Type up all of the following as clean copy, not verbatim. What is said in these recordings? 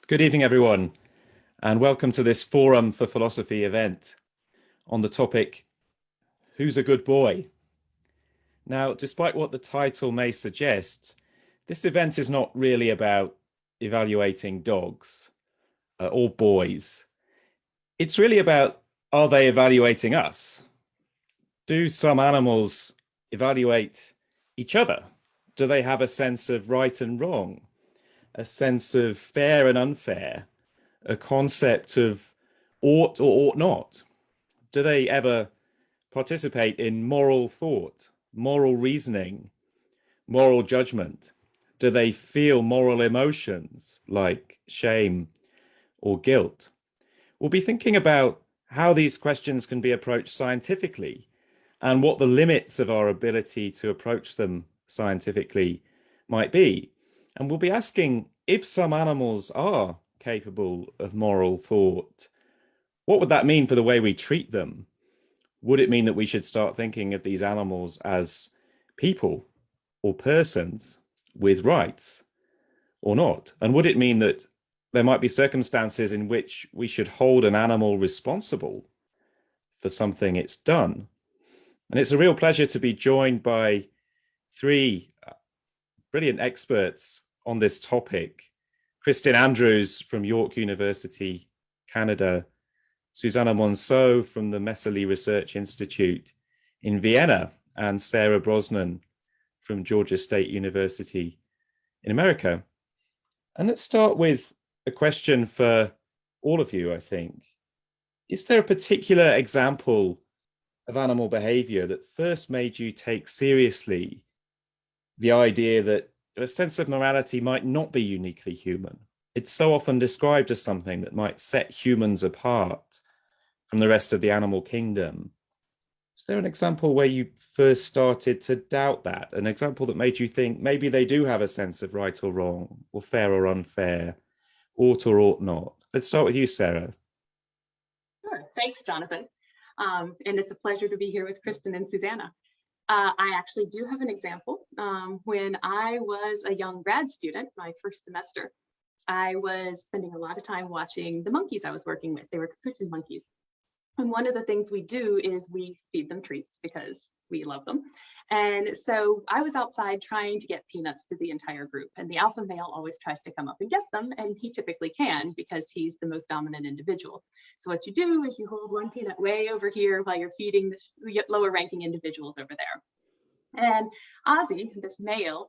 Good evening, everyone, and welcome to this Forum for Philosophy event on the topic, Who's a Good Boy? Now, despite what the title may suggest, this event is not really about evaluating dogs or boys. It's really about, are they evaluating us? Do some animals evaluate each other? Do they have a sense of right and wrong? A sense of fair and unfair? A concept of ought or ought not? Do they ever participate in moral thought, moral reasoning, moral judgment? Do they feel moral emotions like shame or guilt? We'll be thinking about how these questions can be approached scientifically and what the limits of our ability to approach them scientifically might be. And we'll be asking, if some animals are capable of moral thought, what would that mean for the way we treat them? Would it mean that we should start thinking of these animals as people or persons with rights or not? And would it mean that there might be circumstances in which we should hold an animal responsible for something it's done? And it's a real pleasure to be joined by three brilliant experts on this topic. Kristin Andrews from York University, Canada, Susana Monsó from the Methodological Research Institute in Vienna, and Sarah Brosnan from Georgia State University in America. And let's start with a question for all of you, I think. Is there a particular example of animal behavior that first made you take seriously the idea that a sense of morality might not be uniquely human? It's so often described as something that might set humans apart from the rest of the animal kingdom. Is there an example where you first started to doubt that? An example that made you think maybe they do have a sense of right or wrong, or fair or unfair, ought or ought not? Let's start with you, Sarah. Sure. Thanks, Jonathan. And it's a pleasure to be here with Kristin and Susana. I actually do have an example. When I was a young grad student, my first semester, I was spending a lot of time watching the monkeys I was working with. They were capuchin monkeys. And one of the things we do is we feed them treats because we love them. And so I was outside trying to get peanuts to the entire group. And the alpha male always tries to come up and get them. And he typically can because he's the most dominant individual. So what you do is you hold one peanut way over here while you're feeding the lower ranking individuals over there. And Ozzy, this male,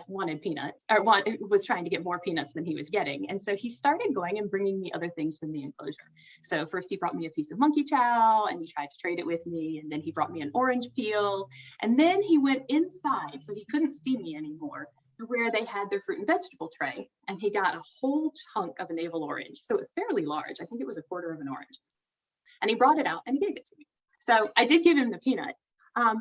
wanted peanuts, or was trying to get more peanuts than he was getting. And so he started going and bringing me other things from the enclosure. So first he brought me a piece of monkey chow and he tried to trade it with me. And then he brought me an orange peel. And then he went inside so he couldn't see me anymore to where they had their fruit and vegetable tray. And he got a whole chunk of a navel orange. So it was fairly large. I think it was a quarter of an orange. And he brought it out and he gave it to me. So I did give him the peanut.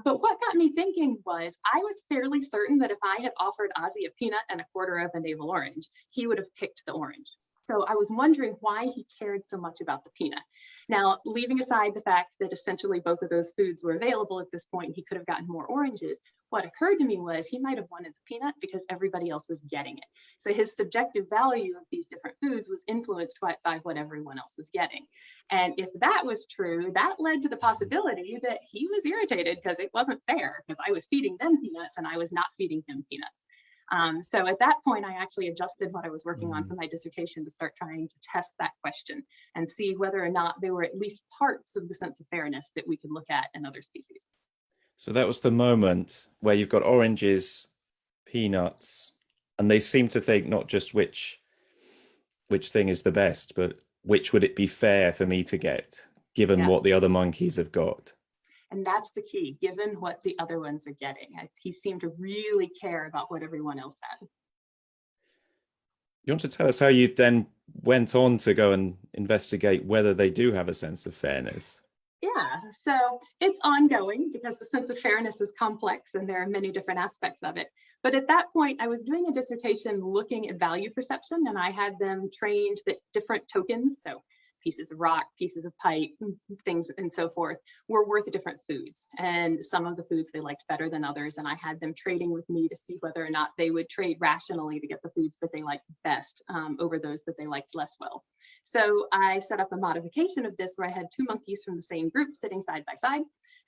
But what got me thinking was I was fairly certain that if I had offered Ozzy a peanut and a quarter of a navel orange, he would have picked the orange. So I was wondering why he cared so much about the peanut. Now, leaving aside the fact that essentially both of those foods were available at this point, he could have gotten more oranges. What occurred to me was he might have wanted the peanut because everybody else was getting it. So his subjective value of these different foods was influenced by what everyone else was getting. And if that was true, that led to the possibility that he was irritated because it wasn't fair because I was feeding them peanuts and I was not feeding him peanuts. So at that point, I actually adjusted what I was working on for my dissertation to start trying to test that question and see whether or not there were at least parts of the sense of fairness that we could look at in other species. So that was the moment where you've got oranges, peanuts, and they seem to think not just which thing is the best, but which would it be fair for me to get, given what the other monkeys have got. And that's the key, given what the other ones are getting. He seemed to really care about what everyone else had. You want to tell us how you then went on to go and investigate whether they do have a sense of fairness? Yeah, so it's ongoing because the sense of fairness is complex and there are many different aspects of it. But at that point, I was doing a dissertation looking at value perception, and I had them trained that different tokens, so pieces of rock, pieces of pipe, things and so forth, were worth different foods. And some of the foods they liked better than others. And I had them trading with me to see whether or not they would trade rationally to get the foods that they liked best over those that they liked less well. So I set up a modification of this where I had two monkeys from the same group sitting side by side,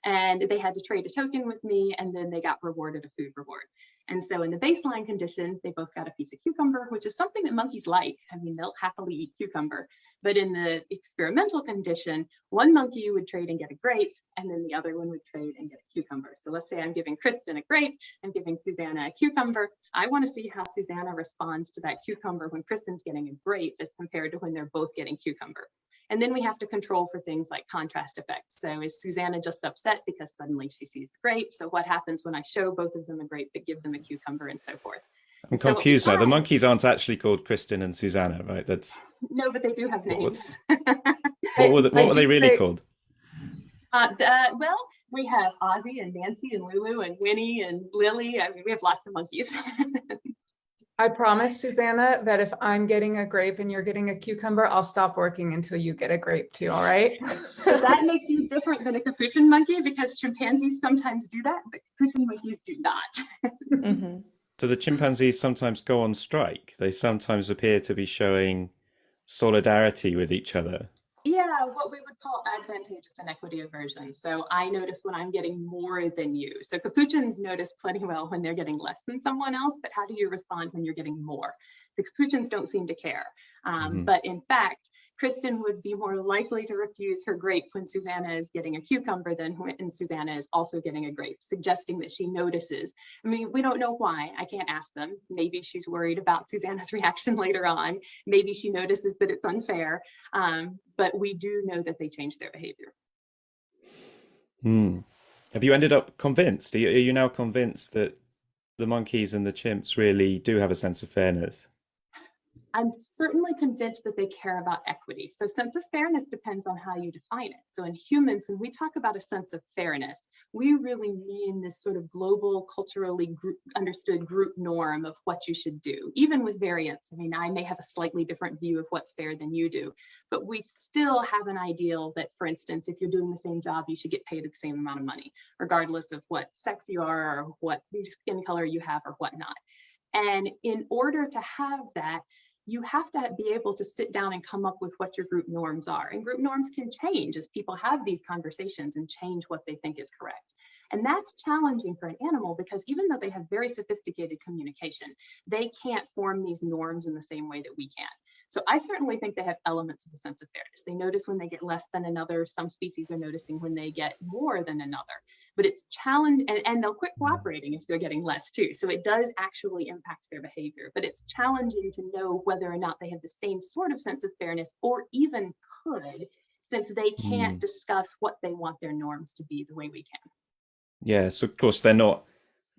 and they had to trade a token with me, and then they got rewarded a food reward. And so in the baseline condition, they both got a piece of cucumber, which is something that monkeys like. I mean, they'll happily eat cucumber. But in the experimental condition, one monkey would trade and get a grape, and then the other one would trade and get a cucumber. So let's say I'm giving Kristin a grape, I'm giving Susana a cucumber. I want to see how Susana responds to that cucumber when Kristin's getting a grape as compared to when they're both getting cucumber. And then we have to control for things like contrast effects. So is Susana just upset because suddenly she sees the grape? So what happens when I show both of them a grape but give them a cucumber, and so forth? I'm confused now. The monkeys aren't actually called Kristin and Susana, right? That's no, but they do have names. What were they really called? Well, we have Ozzy and Nancy and Lulu and Winnie and Lily. I mean, we have lots of monkeys. I promise, Susana, that if I'm getting a grape and you're getting a cucumber, I'll stop working until you get a grape too, all right? So that makes you different than a capuchin monkey, because chimpanzees sometimes do that, but capuchin monkeys do not. Mm-hmm. So the chimpanzees sometimes go on strike. They sometimes appear to be showing solidarity with each other. Yeah, what we would call advantageous inequity aversion. So I notice when I'm getting more than you. So capuchins notice plenty well when they're getting less than someone else, but how do you respond when you're getting more? The capuchins don't seem to care. But in fact, Kristin would be more likely to refuse her grape when Susana is getting a cucumber than when Susana is also getting a grape, suggesting that she notices. I mean, we don't know why. I can't ask them. Maybe she's worried about Susana's reaction later on. Maybe she notices that it's unfair. But we do know that they change their behavior. Have you ended up convinced? Are you now convinced that the monkeys and the chimps really do have a sense of fairness? I'm certainly convinced that they care about equity. So sense of fairness depends on how you define it. So in humans, when we talk about a sense of fairness, we really mean this sort of global, culturally understood group norm of what you should do, even with variance. I mean, I may have a slightly different view of what's fair than you do, but we still have an ideal that, for instance, if you're doing the same job, you should get paid the same amount of money, regardless of what sex you are or what skin color you have or whatnot. And in order to have that, you have to be able to sit down and come up with what your group norms are. And group norms can change as people have these conversations and change what they think is correct. And that's challenging for an animal, because even though they have very sophisticated communication, they can't form these norms in the same way that we can. So I certainly think they have elements of a sense of fairness. They notice when they get less than another. Some species are noticing when they get more than another. But it's challenge, and they'll quit cooperating if they're getting less too. So it does actually impact their behavior. But it's challenging to know whether or not they have the same sort of sense of fairness, or even could, since they can't discuss what they want their norms to be the way we can. Yes, of course, they're not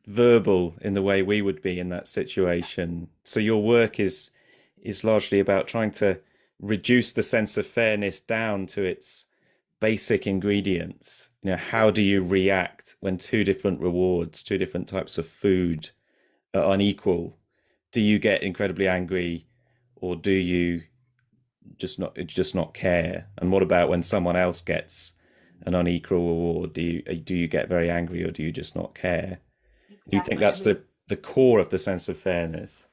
verbal in the way we would be in that situation. So your work is largely about trying to reduce the sense of fairness down to its basic ingredients. You know, how do you react when two different rewards, two different types of food are unequal? Do you get incredibly angry, or do you just not care? And what about when someone else gets an unequal reward? Do you get very angry, or do you just not care? Exactly. Do you think that's the core of the sense of fairness?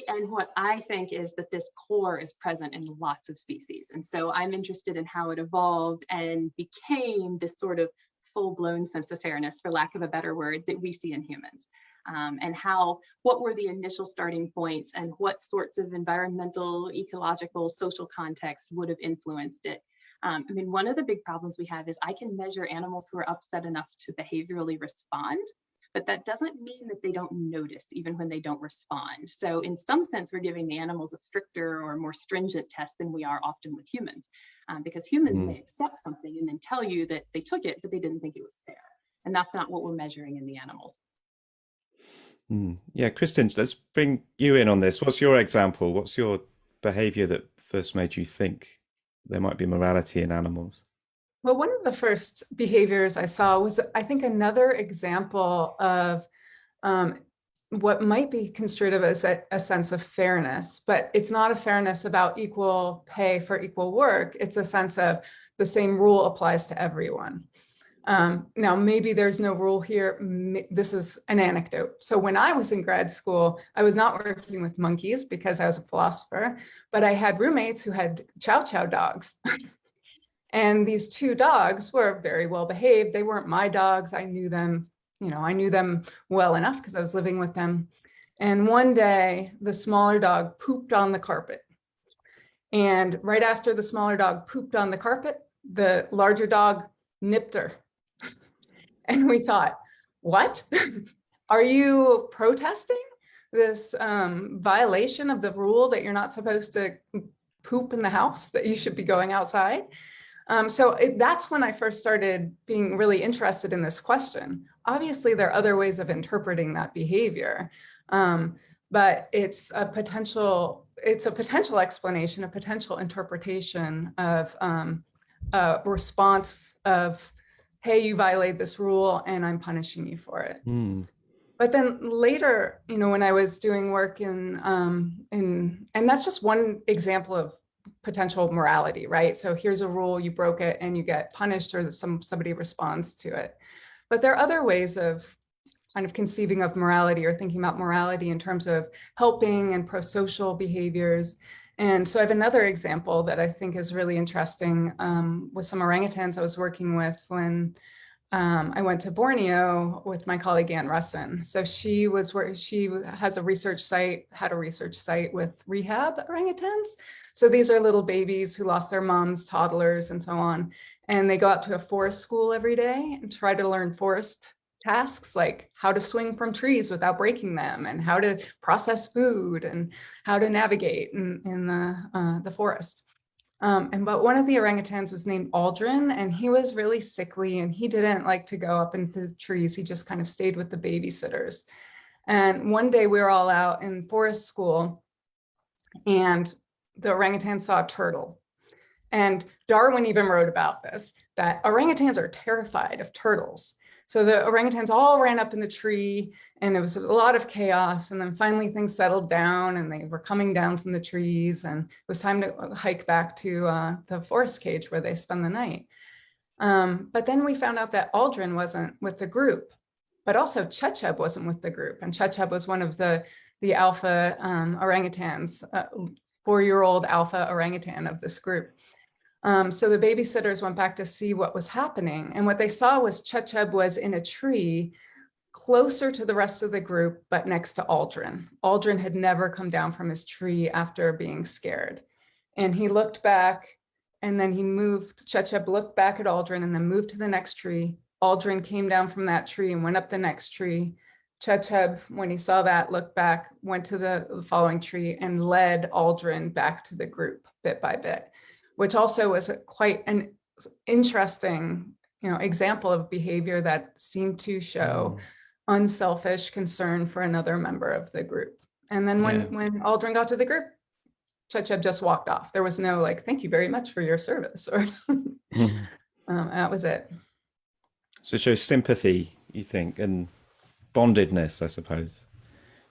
And what I think is that this core is present in lots of species. And so I'm interested in how it evolved and became this sort of full-blown sense of fairness, for lack of a better word, that we see in humans. And what were the initial starting points, and what sorts of environmental, ecological, social context would have influenced it. I mean, one of the big problems we have is I can measure animals who are upset enough to behaviorally respond, but that doesn't mean that they don't notice even when they don't respond. So in some sense, we're giving the animals a stricter or more stringent test than we are often with humans, because humans may accept something and then tell you that they took it, but they didn't think it was fair. And that's not what we're measuring in the animals. Yeah, Kristin, let's bring you in on this. What's your example? What's your behavior that first made you think there might be morality in animals? Well, one of the first behaviors I saw was, I think, another example of what might be construed as a sense of fairness, but it's not a fairness about equal pay for equal work. It's a sense of the same rule applies to everyone. Now, maybe there's no rule here. This is an anecdote. So when I was in grad school, I was not working with monkeys because I was a philosopher, but I had roommates who had chow chow dogs. And these two dogs were very well behaved. They weren't my dogs. I knew them, I knew them well enough because I was living with them. And one day, the smaller dog pooped on the carpet. And right after the smaller dog pooped on the carpet, the larger dog nipped her. And we thought, what? Are you protesting this violation of the rule that you're not supposed to poop in the house, that you should be going outside? That's when I first started being really interested in this question. Obviously, there are other ways of interpreting that behavior, but it's a potential explanation, a potential interpretation of a response of, hey, you violated this rule and I'm punishing you for it. But then later, when I was doing work and that's just one example of potential morality, right? So here's a rule, you broke it and you get punished, or somebody responds to it. But there are other ways of kind of conceiving of morality or thinking about morality in terms of helping and pro-social behaviors. And so I have another example that I think is really interesting with some orangutans I was working with when I went to Borneo with my colleague Ann Russin. So she had a research site with rehab orangutans. So these are little babies who lost their moms, toddlers, and so on. And they go out to a forest school every day and try to learn forest tasks like how to swing from trees without breaking them, and how to process food, and how to navigate in the forest. But one of the orangutans was named Aldrin, and he was really sickly and he didn't like to go up into the trees. He just kind of stayed with the babysitters. And one day we were all out in forest school and the orangutan saw a turtle. And Darwin even wrote about this, that orangutans are terrified of turtles. So the orangutans all ran up in the tree and it was a lot of chaos. And then finally things settled down and they were coming down from the trees, and it was time to hike back to the forest cage where they spend the night. But then we found out that Aldrin wasn't with the group, but also Checheb wasn't with the group. And Checheb was one of the alpha orangutans, 4-year-old alpha orangutan of this group. So the babysitters went back to see what was happening. And what they saw was Checheb was in a tree closer to the rest of the group, but next to Aldrin. Aldrin had never come down from his tree after being scared. And he looked back and then he moved. Checheb looked back at Aldrin and then moved to the next tree. Aldrin came down from that tree and went up the next tree. Checheb, when he saw that, looked back, went to the following tree and led Aldrin back to the group bit by bit, which also was quite an interesting, example of behavior that seemed to show unselfish concern for another member of the group. And then when Aldrin got to the group, Checheb just walked off. There was no like, thank you very much for your service, or that was it. So it shows sympathy, you think, and bondedness, I suppose.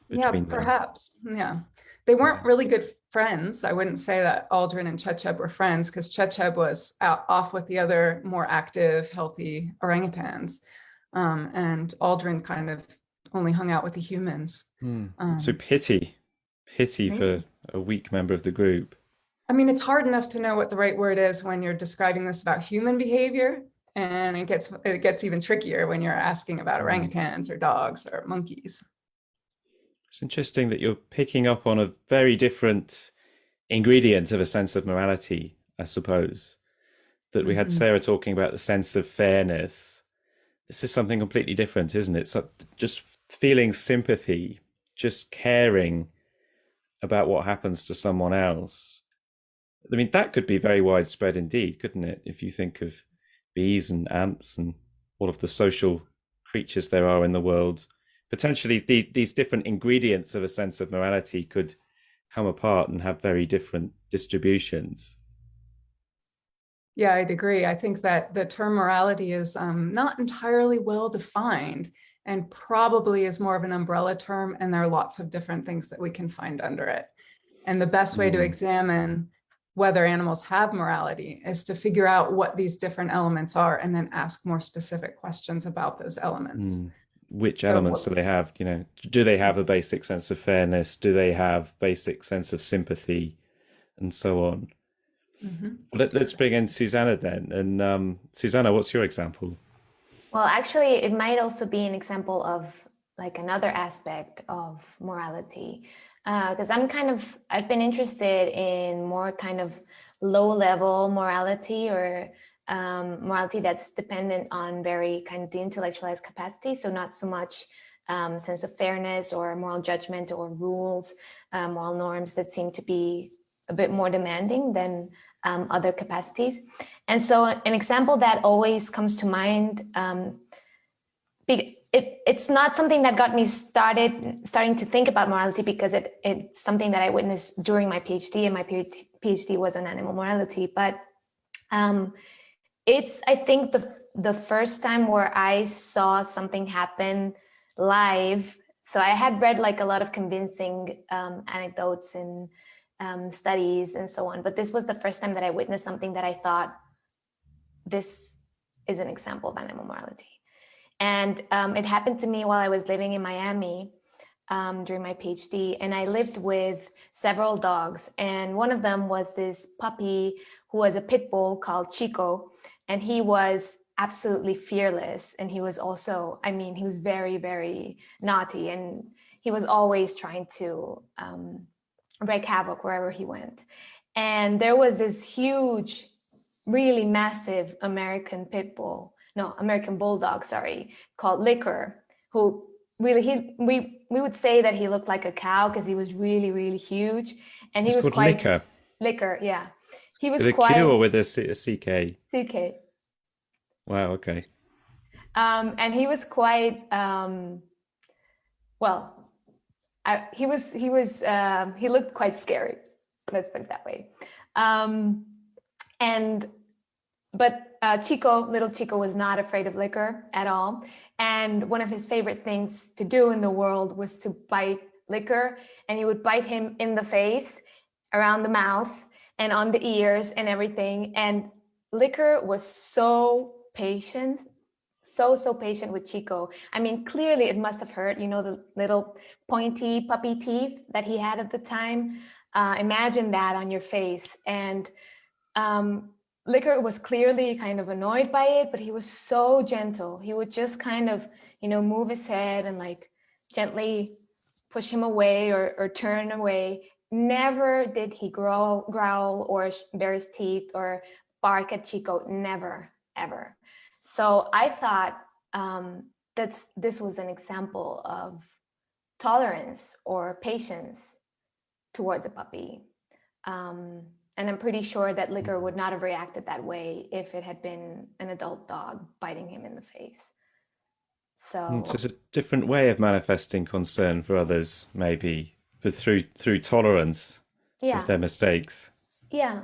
Yeah, perhaps. Yeah. They weren't really good friends. I wouldn't say that Aldrin and Checheb were friends, because Checheb was off with the other more active, healthy orangutans. And Aldrin kind of only hung out with the humans. So pity for a weak member of the group. I mean, it's hard enough to know what the right word is when you're describing this about human behavior. And it gets even trickier when you're asking about orangutans or dogs or monkeys. It's interesting that you're picking up on a very different ingredient of a sense of morality, I suppose. That we had Sarah talking about the sense of fairness. This is something completely different, isn't it? So just feeling sympathy, just caring about what happens to someone else. I mean, that could be very widespread indeed, couldn't it? If you think of bees and ants and all of the social creatures there are in the world, potentially these different ingredients of a sense of morality could come apart and have very different distributions. Yeah, I'd agree. I think that the term morality is not entirely well defined. and probably is more of an umbrella term, and there are lots of different things that we can find under it. And the best way to examine whether animals have morality is to figure out what these different elements are and then ask more specific questions about those elements. Which elements do they have? You know, do they have a basic sense of fairness? Do they have basic sense of sympathy, and so on? Let's bring in Susana then. And Susana, what's your example? Well, actually, it might also be an example of like another aspect of morality, because I've been interested in more kind of low-level morality, or morality that's dependent on very kind of the intellectualized capacity. So not so much sense of fairness or moral judgment or rules, moral norms that seem to be a bit more demanding than other capacities. And so an example that always comes to mind, it's not something that got me starting to think about morality, because it's something that I witnessed during my PhD, and my PhD was on animal morality. But it's, I think, the first time where I saw something happen live. So I had read like a lot of convincing anecdotes and studies and so on, but this was the first time that I witnessed something that I thought, this is an example of animal morality. And it happened to me while I was living in Miami during my PhD, and I lived with several dogs, and one of them was this puppy who was a pit bull called Chico, and he was absolutely fearless, and he was also, I mean, he was very, very naughty, and he was always trying to wreak havoc wherever he went. And there was this huge, really massive American bulldog, called Liquor, who really, we would say that he looked like a cow because he was really, really huge. And he was called quite Liquor. Liquor, yeah. He was With a quite Q or with a CK? CK. Wow, okay. And he was quite he looked quite scary. Let's put it that way. But little Chico was not afraid of Liquor at all. And one of his favorite things to do in the world was to bite Liquor, and he would bite him in the face, around the mouth, and on the ears and everything. And Liquor was so patient, so patient with Chico. I mean, clearly it must have hurt, the little pointy puppy teeth that he had at the time. Imagine that on your face. And Liquor was clearly kind of annoyed by it, but he was so gentle. He would just kind of, move his head and like gently push him away or turn away. Never did he growl or bare his teeth or bark at Chico. Never, ever. So I thought this was an example of tolerance or patience towards a puppy. And I'm pretty sure that Liquor would not have reacted that way if it had been an adult dog biting him in the face. So it's a different way of manifesting concern for others, maybe, but through tolerance of their mistakes. Yeah.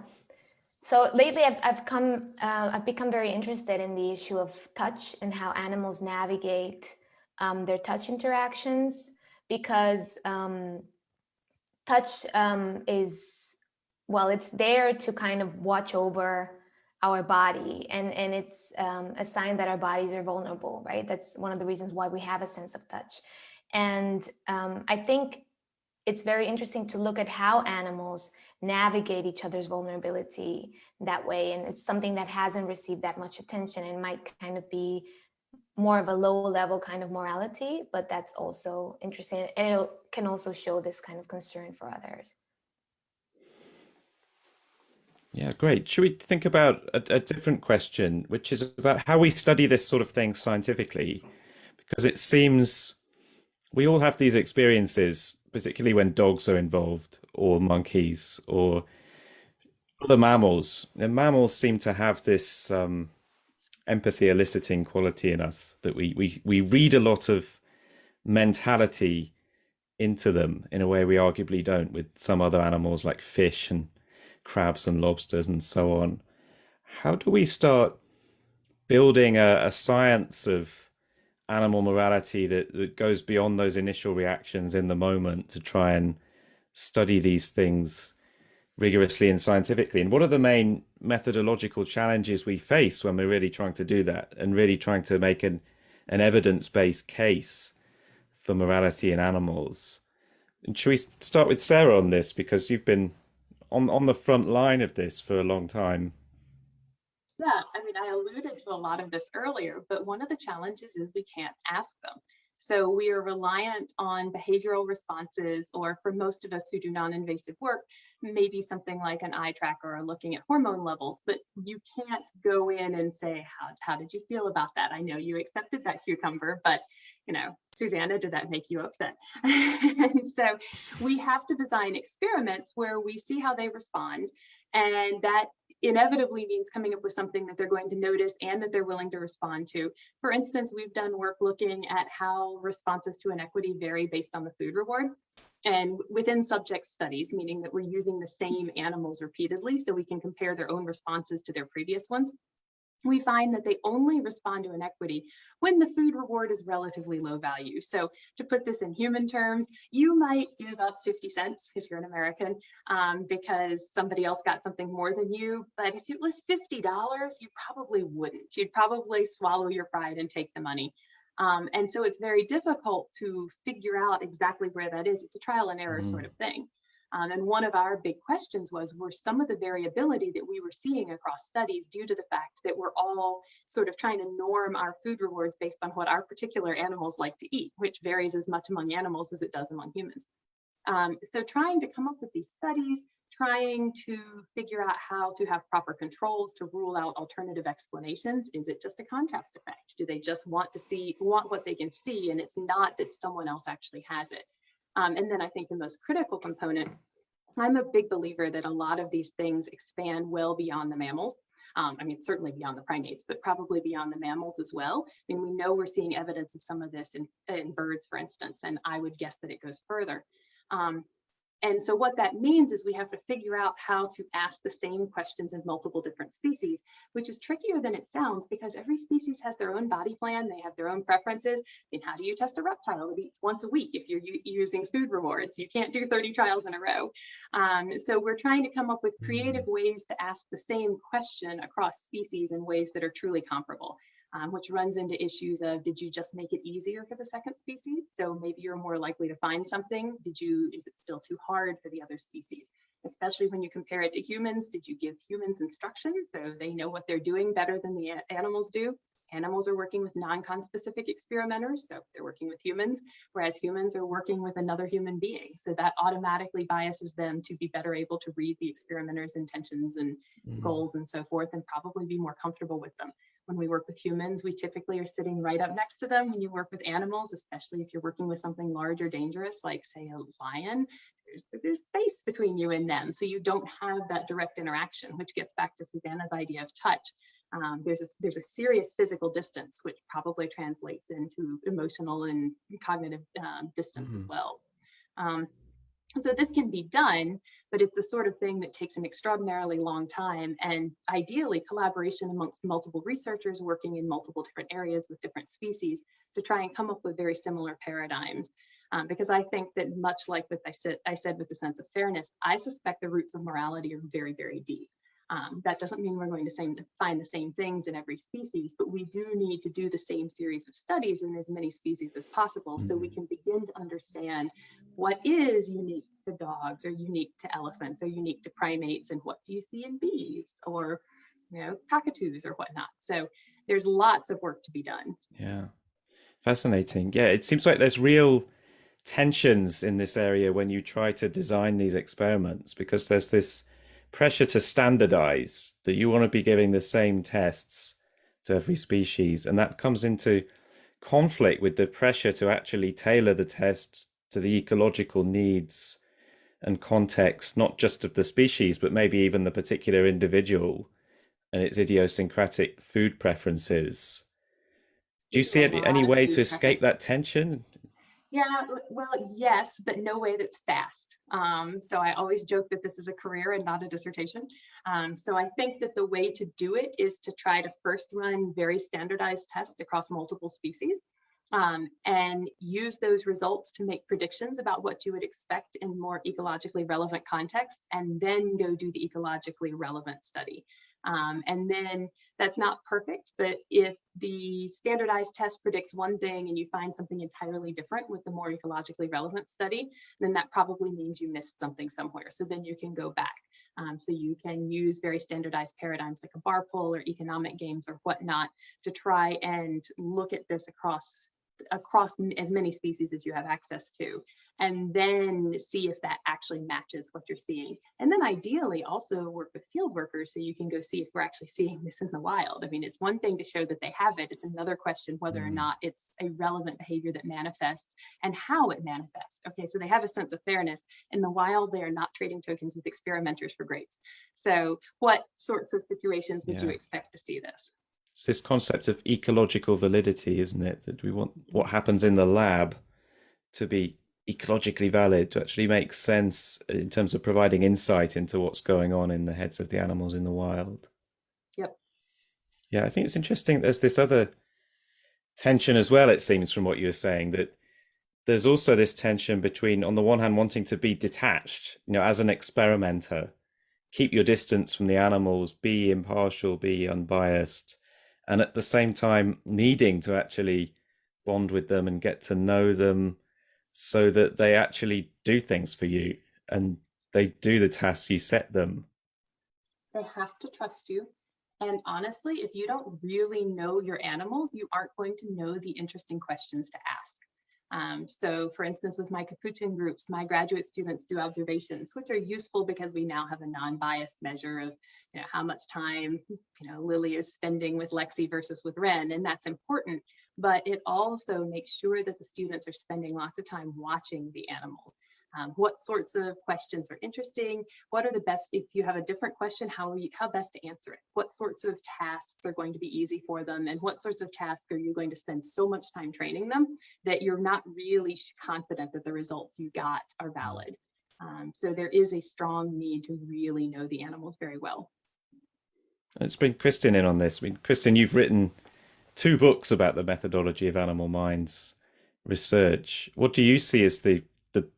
So lately, I've become very interested in the issue of touch and how animals navigate their touch interactions, because touch it's there to kind of watch over our body, and it's a sign that our bodies are vulnerable, right? That's one of the reasons why we have a sense of touch. And I think it's very interesting to look at how animals navigate each other's vulnerability that way. And it's something that hasn't received that much attention and might kind of be more of a low level kind of morality, but that's also interesting. And it can also show this kind of concern for others. Yeah, great. Should we think about a different question, which is about how we study this sort of thing scientifically? Because it seems we all have these experiences, particularly when dogs are involved, or monkeys, or other mammals. And mammals seem to have this empathy eliciting quality in us, that we read a lot of mentality into them in a way we arguably don't with some other animals like fish and crabs and lobsters and so on. How do we start building a science of animal morality that goes beyond those initial reactions in the moment to try and study these things rigorously and scientifically? And what are the main methodological challenges we face when we're really trying to do that and really trying to make an evidence-based case for morality in animals? And should we start with Sarah on this, because you've been on the front line of this for a long time? Yeah, I mean, I alluded to a lot of this earlier, but one of the challenges is we can't ask them. So we are reliant on behavioral responses, or for most of us who do non-invasive work, maybe something like an eye tracker or looking at hormone levels, but you can't go in and say, how did you feel about that? I know you accepted that cucumber, but Susana, did that make you upset? And so we have to design experiments where we see how they respond, and that inevitably means coming up with something that they're going to notice and that they're willing to respond to. For instance, we've done work looking at how responses to inequity vary based on the food reward, and within subject studies, meaning that we're using the same animals repeatedly so we can compare their own responses to their previous ones. We find that they only respond to inequity when the food reward is relatively low value. So to put this in human terms, you might give up 50 cents if you're an American because somebody else got something more than you. But if it was $50, you probably wouldn't. You'd probably swallow your pride and take the money. And so it's very difficult to figure out exactly where that is. It's a trial and error sort of thing. And one of our big questions were some of the variability that we were seeing across studies due to the fact that we're all sort of trying to norm our food rewards based on what our particular animals like to eat, which varies as much among animals as it does among humans. So trying to come up with these studies, trying to figure out how to have proper controls to rule out alternative explanations. Is it just a contrast effect? Do they just want what they can see, and it's not that someone else actually has it? And then I think the most critical component, I'm a big believer that a lot of these things expand well beyond the mammals. I mean, certainly beyond the primates, but probably beyond the mammals as well. I mean, we know we're seeing evidence of some of this in birds, for instance, and I would guess that it goes further. And so what that means is we have to figure out how to ask the same questions in multiple different species, which is trickier than it sounds because every species has their own body plan, they have their own preferences. I mean, how do you test a reptile that eats once a week if you're using food rewards? You can't do 30 trials in a row. So we're trying to come up with creative ways to ask the same question across species in ways that are truly comparable. Which runs into issues of, did you just make it easier for the second species? So maybe you're more likely to find something. Is it still too hard for the other species? Especially when you compare it to humans, did you give humans instructions so they know what they're doing better than the animals do? Animals are working with non-conspecific experimenters, so they're working with humans, whereas humans are working with another human being. So that automatically biases them to be better able to read the experimenter's intentions and goals and so forth, and probably be more comfortable with them. When we work with humans, we typically are sitting right up next to them. When you work with animals, especially if you're working with something large or dangerous, like say a lion, there's space between you and them. So you don't have that direct interaction, which gets back to Susana's idea of touch. There's a serious physical distance, which probably translates into emotional and cognitive distance as well. So this can be done, but it's the sort of thing that takes an extraordinarily long time, and ideally collaboration amongst multiple researchers working in multiple different areas with different species to try and come up with very similar paradigms. Because I think that much like what I said with the sense of fairness, I suspect the roots of morality are very, very deep. That doesn't mean we're going to find the same things in every species, but we do need to do the same series of studies in as many species as possible so we can begin to understand what is unique to dogs or unique to elephants or unique to primates, and what do you see in bees or cockatoos or whatnot. So there's lots of work to be done. Yeah, fascinating. Yeah, it seems like there's real tensions in this area when you try to design these experiments, because there's this pressure to standardize, that you want to be giving the same tests to every species, and that comes into conflict with the pressure to actually tailor the tests to the ecological needs and context, not just of the species, but maybe even the particular individual and its idiosyncratic food preferences. Do you see any way to escape that tension? Yeah, well, yes, but no way that's fast. So I always joke that this is a career and not a dissertation. So I think that the way to do it is to try to first run very standardized tests across multiple species. and use those results to make predictions about what you would expect in more ecologically relevant contexts, and then go do the ecologically relevant study. And then that's not perfect, but if the standardized test predicts one thing and you find something entirely different with the more ecologically relevant study, then that probably means you missed something somewhere. So then you can go back. So you can use very standardized paradigms like a bar pull or economic games or whatnot to try and look at this across as many species as you have access to, and then see if that actually matches what you're seeing. And then ideally also work with field workers so you can go see if we're actually seeing this in the wild. I mean, it's one thing to show that they have it. It's another question whether or not it's a relevant behavior that manifests and how it manifests. Okay, so they have a sense of fairness. In the wild, they are not trading tokens with experimenters for grapes. So what sorts of situations would you expect to see this? It's this concept of ecological validity, isn't it? That we want what happens in the lab to be ecologically valid, to actually make sense in terms of providing insight into what's going on in the heads of the animals in the wild. Yep. Yeah, I think it's interesting. There's this other tension as well, it seems, from what you were saying, that there's also this tension between, on the one hand, wanting to be detached, as an experimenter, keep your distance from the animals, be impartial, be unbiased, and at the same time needing to actually bond with them and get to know them so that they actually do things for you and they do the tasks you set them. They have to trust you. And honestly, if you don't really know your animals, you aren't going to know the interesting questions to ask. So for instance, with my Capuchin groups, my graduate students do observations, which are useful because we now have a non-biased measure of how much time Lily is spending with Lexi versus with Ren, and that's important. But it also makes sure that the students are spending lots of time watching the animals. What sorts of questions are interesting? What are the best, if you have a different question, how best to answer it? What sorts of tasks are going to be easy for them? And what sorts of tasks are you going to spend so much time training them that you're not really confident that the results you got are valid? So there is a strong need to really know the animals very well. Let's bring Kristin in on this. I mean, Kristin, you've written 2 books about the methodology of animal minds research. What do you see as the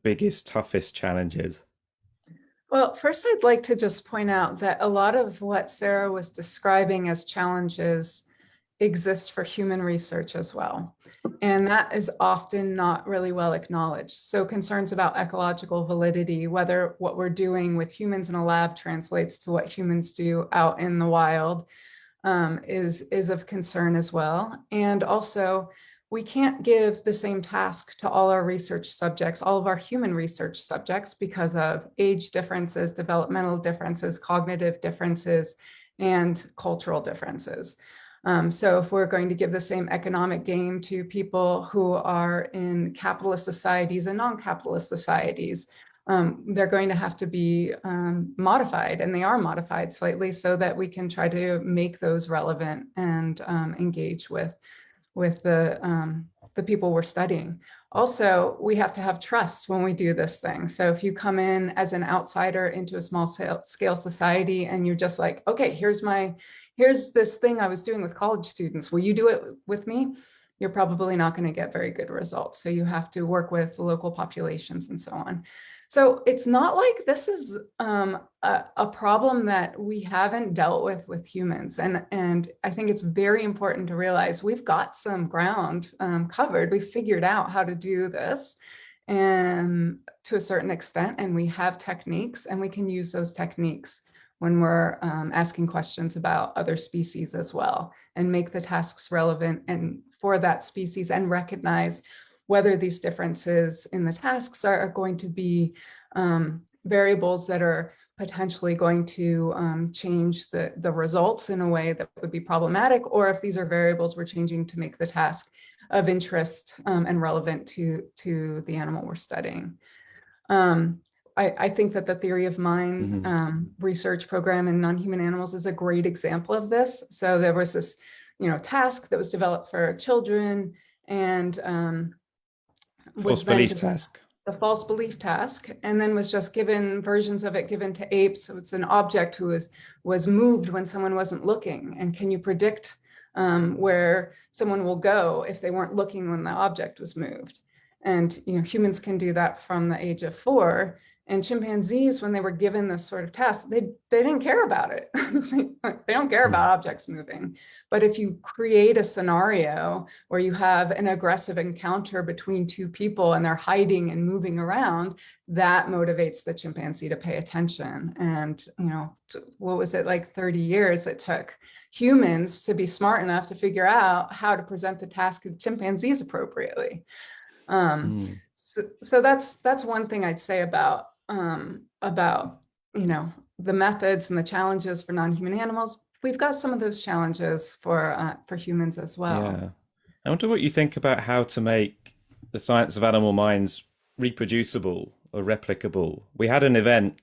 biggest, toughest challenges? Well, first, I'd like to just point out that a lot of what Sarah was describing as challenges exist for human research as well. And that is often not really well acknowledged. So concerns about ecological validity, whether what we're doing with humans in a lab translates to what humans do out in the wild, is of concern as well. And also, we can't give the same task to all our research subjects, all of our human research subjects, because of age differences, developmental differences, cognitive differences, and cultural differences. So if we're going to give the same economic game to people who are in capitalist societies and non-capitalist societies, they're going to have to be modified, and they are modified slightly so that we can try to make those relevant and engage with the people we're studying. Also, we have to have trust when we do this thing. So if you come in as an outsider into a small scale society and you're just like, okay, here's this thing I was doing with college students, will you do it with me? You're probably not going to get very good results. So you have to work with the local populations and so on. So it's not like this is a problem that we haven't dealt with humans. And I think it's very important to realize we've got some ground covered. We've figured out how to do this and to a certain extent, and we have techniques, and we can use those techniques when we're asking questions about other species as well, and make the tasks relevant and for that species, and recognize whether these differences in the tasks are going to be variables that are potentially going to change the results in a way that would be problematic, or if these are variables we're changing to make the task of interest and relevant to the animal we're studying. I think that the theory of mind research program in non-human animals is a great example of this. So there was this, task that was developed for children, and false belief task. The false belief task, and then was just given versions of it given to apes. So it's an object who was moved when someone wasn't looking, and can you predict where someone will go if they weren't looking when the object was moved. And humans can do that from the age of 4. And chimpanzees, when they were given this sort of task, they didn't care about it. They don't care about objects moving. But if you create a scenario where you have an aggressive encounter between 2 people and they're hiding and moving around, that motivates the chimpanzee to pay attention. And what was it, like 30 years it took humans to be smart enough to figure out how to present the task of chimpanzees appropriately. So that's one thing I'd say about the methods and the challenges for non-human animals. We've got some of those challenges for humans as well. Yeah. I wonder what you think about how to make the science of animal minds reproducible or replicable. We had an event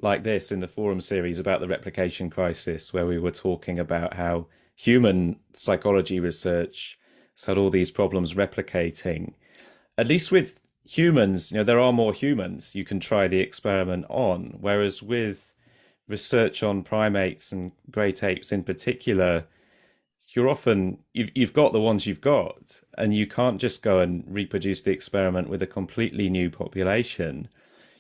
like this in the forum series about the replication crisis, where we were talking about how human psychology research has had all these problems replicating. At least with humans, there are more humans you can try the experiment on, whereas with research on primates and great apes in particular, you've got the ones you've got, and you can't just go and reproduce the experiment with a completely new population.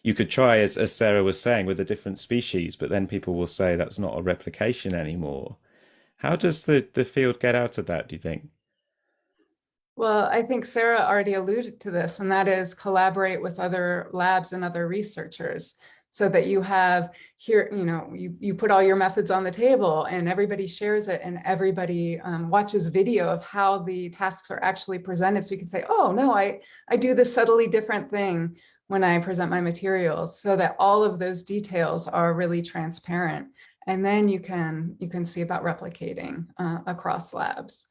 You could try, as Sarah was saying, with a different species, but then people will say that's not a replication anymore. How does the field get out of that, do you think? Well, I think Sarah already alluded to this, and that is collaborate with other labs and other researchers, so that you have here, you put all your methods on the table and everybody shares it, and everybody watches video of how the tasks are actually presented. So you can say, oh no, I do this subtly different thing when I present my materials, so that all of those details are really transparent. And then you can see about replicating across labs.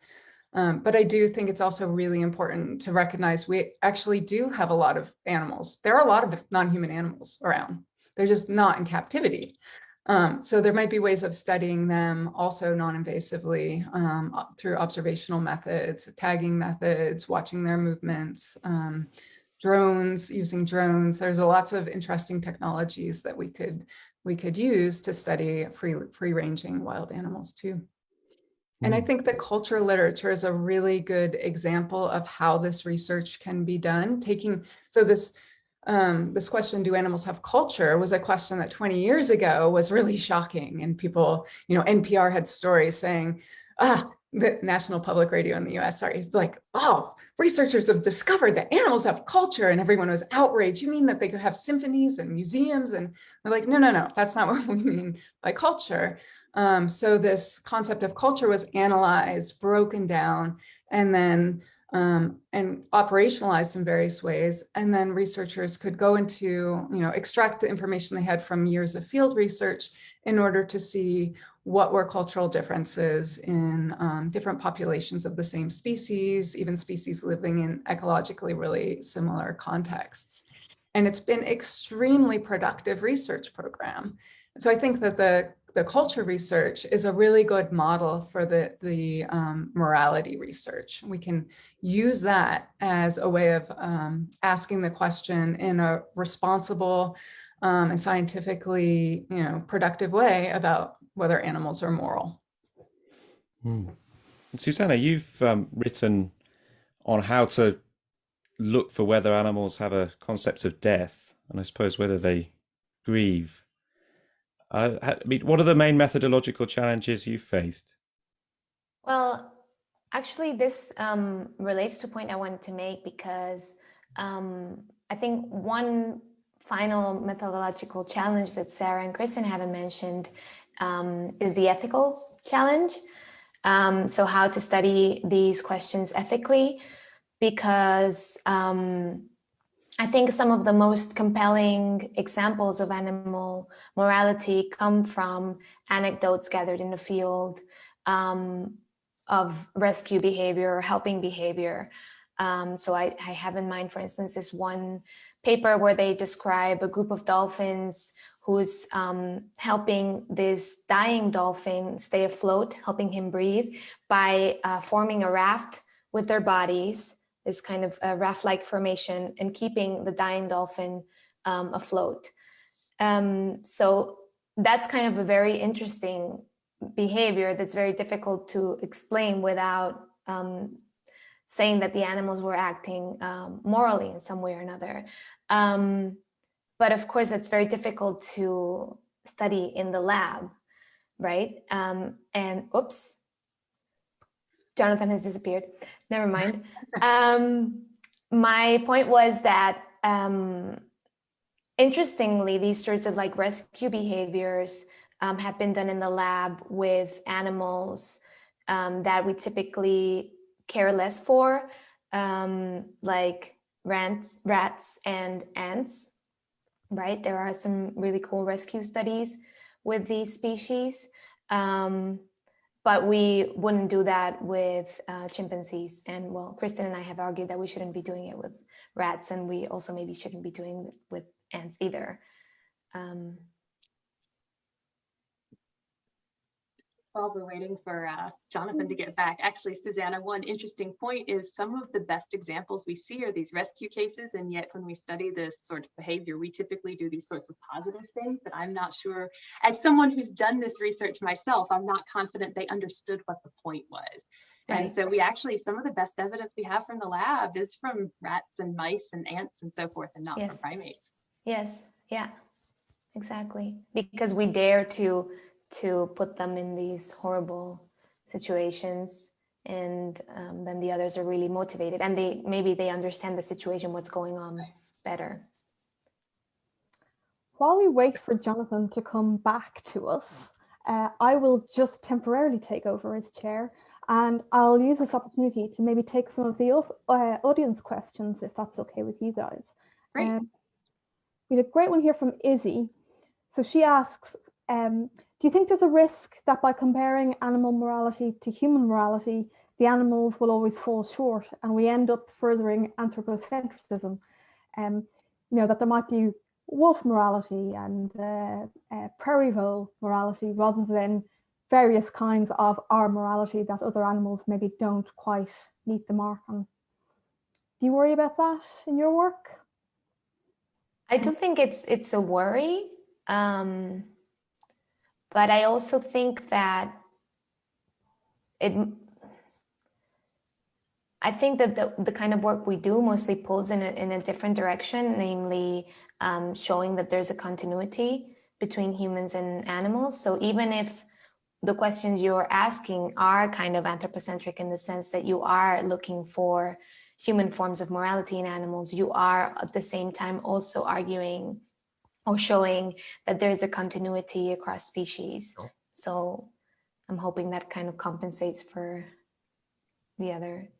But I do think it's also really important to recognize we actually do have a lot of animals. There are a lot of non-human animals around. They're just not in captivity. So there might be ways of studying them also non-invasively through observational methods, tagging methods, watching their movements, using drones. There's lots of interesting technologies that we could use to study free-ranging wild animals too. And I think the culture literature is a really good example of how this research can be done. This question, do animals have culture, was a question that 20 years ago was really shocking. And people, NPR had stories saying, the National Public Radio in the US, like, oh, researchers have discovered that animals have culture, and everyone was outraged. You mean that they could have symphonies and museums? And we're like, no, that's not what we mean by culture. So this concept of culture was analyzed, broken down, and then and operationalized in various ways. And then researchers could go into, extract the information they had from years of field research in order to see what were cultural differences in different populations of the same species, even species living in ecologically really similar contexts. And it's been extremely productive research program. So I think that the culture research is a really good model for the morality research. We can use that as a way of asking the question in a responsible and scientifically, productive way about whether animals are moral. Susana, you've written on how to look for whether animals have a concept of death, and I suppose whether they grieve. What are the main methodological challenges you've faced? Well, actually, this relates to a point I wanted to make, because I think one final methodological challenge that Sarah and Kristin haven't mentioned is the ethical challenge. So how to study these questions ethically, because I think some of the most compelling examples of animal morality come from anecdotes gathered in the field of rescue behavior or helping behavior. So I have in mind, for instance, this one paper where they describe a group of dolphins who's helping this dying dolphin stay afloat, helping him breathe by forming a raft with their bodies, this kind of raft-like formation, and keeping the dying dolphin afloat. So that's kind of a very interesting behavior that's very difficult to explain without saying that the animals were acting morally in some way or another. But of course, it's very difficult to study in the lab, right? And oops, Jonathan has disappeared. Never mind. My point was that interestingly, these sorts of like rescue behaviors have been done in the lab with animals that we typically care less for, like rats and ants, right? There are some really cool rescue studies with these species, but we wouldn't do that with chimpanzees. And well, Kristin and I have argued that we shouldn't be doing it with rats, and we also maybe shouldn't be doing it with ants either. While we're waiting for Jonathan to get back, actually, Susana, one interesting point is some of the best examples we see are these rescue cases, and yet when we study this sort of behavior, we typically do these sorts of positive things that I'm not sure, as someone who's done this research myself, I'm not confident they understood what the point was. Right. And so we actually, some of the best evidence we have from the lab is from rats and mice and ants and so forth, and not from primates. Yes, yeah, exactly. Because we dare to put them in these horrible situations, and then the others are really motivated, and maybe they understand the situation, what's going on better. While we wait for Jonathan to come back to us, I will just temporarily take over as chair, and I'll use this opportunity to maybe take some of the audience questions, if that's okay with you guys. Great. We had a great one here from Izzy. So she asks, do you think there's a risk that by comparing animal morality to human morality, the animals will always fall short and we end up furthering anthropocentrism? That there might be wolf morality and prairie vole morality rather than various kinds of our morality that other animals maybe don't quite meet the mark on. Do you worry about that in your work? I do think it's a worry. But I also think that I think that the kind of work we do mostly pulls in a different direction, namely showing that there's a continuity between humans and animals. So even if the questions you're asking are kind of anthropocentric in the sense that you are looking for human forms of morality in animals, you are at the same time also arguing or showing that there is a continuity across species. Oh. So I'm hoping that kind of compensates for the other.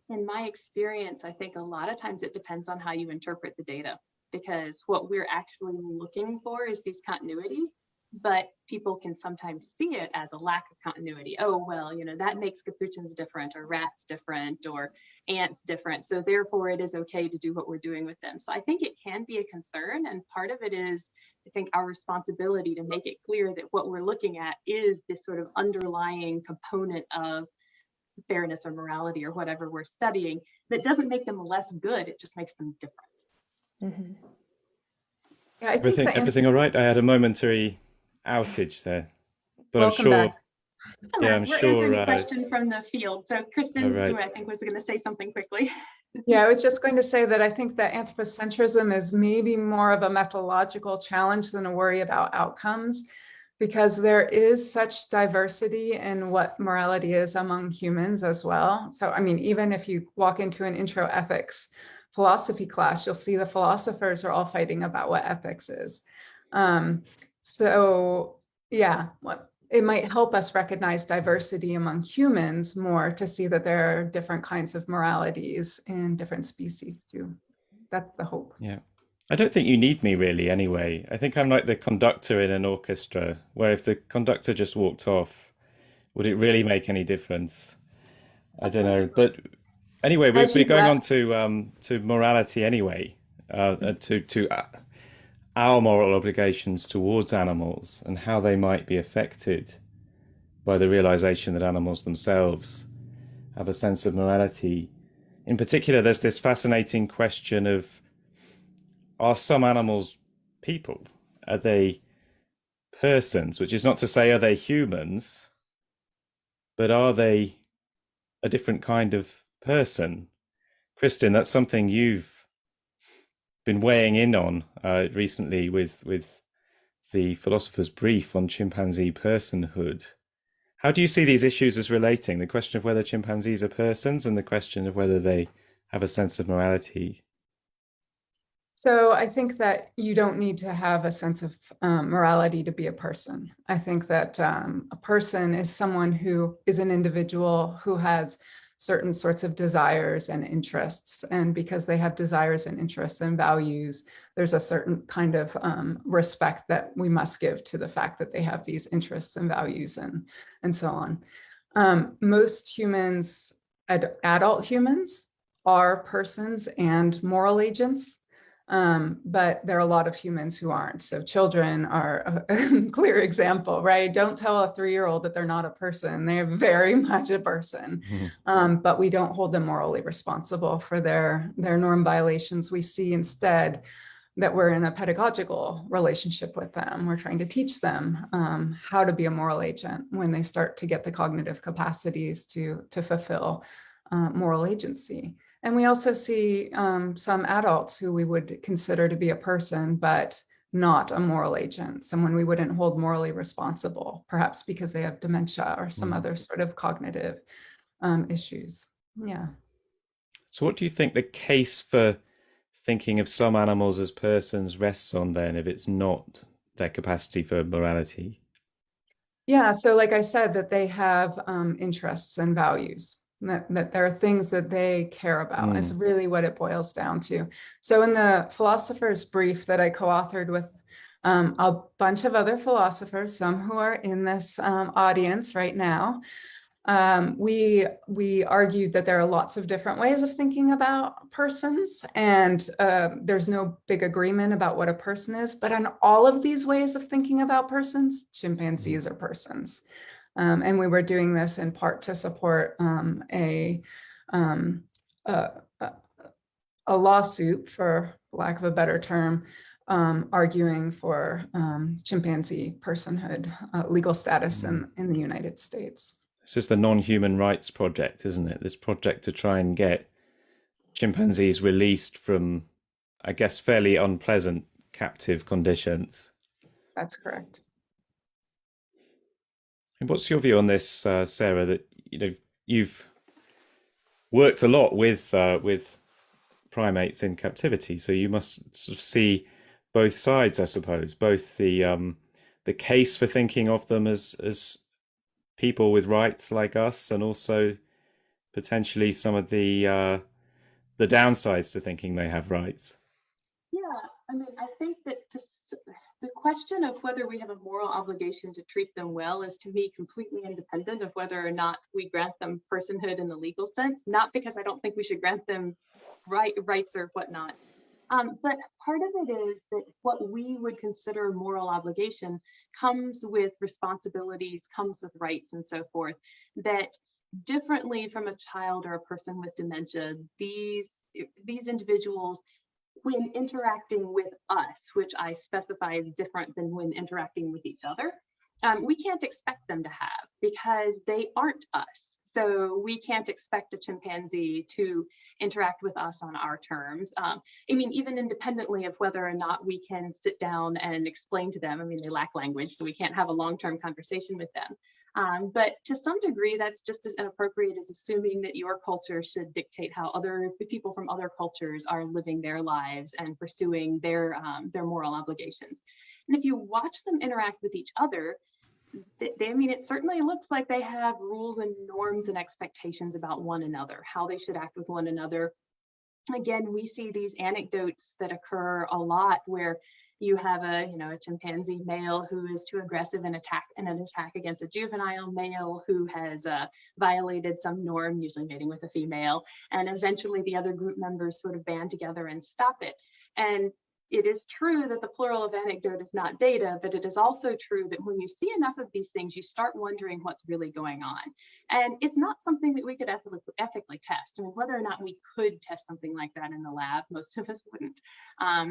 In my experience, I think a lot of times it depends on how you interpret the data, because what we're actually looking for is these continuities, but people can sometimes see it as a lack of continuity. Oh, well, that makes capuchins different, or rats different, or ants different. So therefore it is okay to do what we're doing with them. So I think it can be a concern. And part of it is, I think, our responsibility to make it clear that what we're looking at is this sort of underlying component of fairness or morality or whatever we're studying that doesn't make them less good. It just makes them different. Mm-hmm. Yeah, Everything all right? I had a momentary outage there, but Welcome I'm sure. back. Yeah, I'm We're sure. answering a question from the field. So Kristin, right. I think, was going to say something quickly. Yeah, I was just going to say that I think that anthropocentrism is maybe more of a methodological challenge than a worry about outcomes, because there is such diversity in what morality is among humans as well. So, I mean, even if you walk into an intro ethics philosophy class, you'll see the philosophers are all fighting about what ethics is. So yeah, it might help us recognize diversity among humans more to see that there are different kinds of moralities in different species too. That's the hope. Yeah. I don't think you need me really anyway. I think I'm like the conductor in an orchestra, where if the conductor just walked off, would it really make any difference? I don't know. But anyway, we're going on to morality anyway, to our moral obligations towards animals and how they might be affected by the realization that animals themselves have a sense of morality. In particular, there's this fascinating question of, are some animals people? Are they persons, which is not to say are they humans, but are they a different kind of person? Kristin, that's something you've been weighing in on recently with the philosopher's brief on chimpanzee personhood. How do you see these issues as relating? The question of whether chimpanzees are persons and the question of whether they have a sense of morality. So I think that you don't need to have a sense of morality to be a person. I think that a person is someone who is an individual who has certain sorts of desires and interests. And because they have desires and interests and values, there's a certain kind of respect that we must give to the fact that they have these interests and values and so on. Most humans, adult humans, are persons and moral agents. But there are a lot of humans who aren't. So children are a clear example, right? Don't tell a 3-year-old that they're not a person. They're very much a person. But we don't hold them morally responsible for their norm violations. We see instead that we're in a pedagogical relationship with them. We're trying to teach them how to be a moral agent when they start to get the cognitive capacities to fulfill moral agency. And we also see some adults who we would consider to be a person, but not a moral agent, someone we wouldn't hold morally responsible, perhaps because they have dementia or some other sort of cognitive issues. Yeah. So what do you think the case for thinking of some animals as persons rests on then, if it's not their capacity for morality? Yeah, so like I said, that they have interests and values. That there are things that they care about is really what it boils down to. So in the philosopher's brief that I co-authored with a bunch of other philosophers, some who are in this audience right now, we argued that there are lots of different ways of thinking about persons, and there's no big agreement about what a person is, but on all of these ways of thinking about persons, chimpanzees are persons. And we were doing this in part to support a lawsuit, for lack of a better term, arguing for chimpanzee personhood, legal status in the United States. This is the Non-Human Rights Project, isn't it? This project to try and get chimpanzees released from, I guess, fairly unpleasant captive conditions. That's correct. And what's your view on this, Sarah? That you've worked a lot with primates in captivity, so you must sort of see both sides, I suppose, both the case for thinking of them as people with rights like us, and also potentially some of the downsides to thinking they have rights. Yeah, I mean, I think that the question of whether we have a moral obligation to treat them well is, to me, completely independent of whether or not we grant them personhood in the legal sense, not because I don't think we should grant them rights or whatnot. But part of it is that what we would consider moral obligation comes with responsibilities, comes with rights and so forth, that differently from a child or a person with dementia, these individuals, when interacting with us, which I specify is different than when interacting with each other, we can't expect them to have, because they aren't us. So we can't expect a chimpanzee to interact with us on our terms. I mean, even independently of whether or not we can sit down and explain to them. I mean, they lack language, so we can't have a long-term conversation with them. But to some degree, that's just as inappropriate as assuming that your culture should dictate how other people from other cultures are living their lives and pursuing their moral obligations. And if you watch them interact with each other, I mean, it certainly looks like they have rules and norms and expectations about one another, how they should act with one another. Again, we see these anecdotes that occur a lot where you have a chimpanzee male who is too aggressive in an attack against a juvenile male who has violated some norm, usually mating with a female, and eventually the other group members sort of band together and stop it. And it is true that the plural of anecdote is not data, but it is also true that when you see enough of these things, you start wondering what's really going on. And it's not something that we could ethically test. I mean, whether or not we could test something like that in the lab, most of us wouldn't.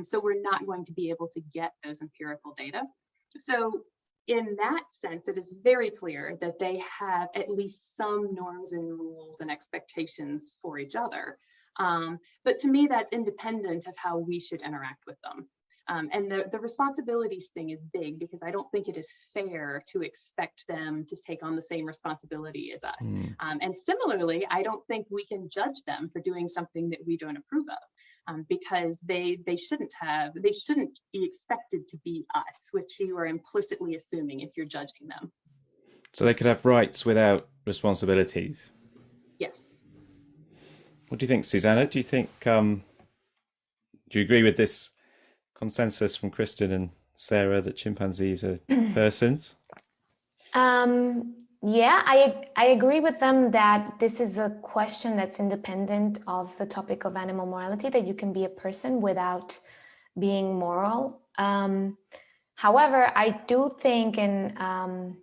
So we're not going to be able to get those empirical data. So in that sense, it is very clear that they have at least some norms and rules and expectations for each other. But to me, that's independent of how we should interact with them. And the responsibilities thing is big, because I don't think it is fair to expect them to take on the same responsibility as us. And similarly, I don't think we can judge them for doing something that we don't approve of, because they shouldn't be expected to be us, which you are implicitly assuming if you're judging them. So they could have rights without responsibilities. Yes. What do you think, Susana? Do you think, do you agree with this consensus from Kristin and Sarah that chimpanzees are persons? Yeah, I agree with them that this is a question that's independent of the topic of animal morality, that you can be a person without being moral. However, I do think, and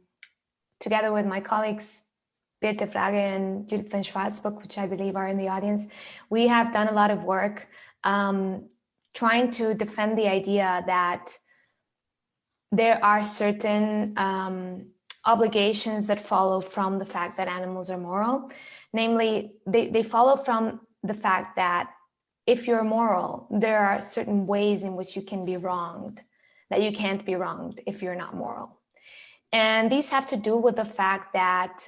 together with my colleagues, Birte Frage and Judith van Schwarzboek, which I believe are in the audience, we have done a lot of work trying to defend the idea that there are certain obligations that follow from the fact that animals are moral. Namely, they follow from the fact that if you're moral, there are certain ways in which you can be wronged, that you can't be wronged if you're not moral. And these have to do with the fact that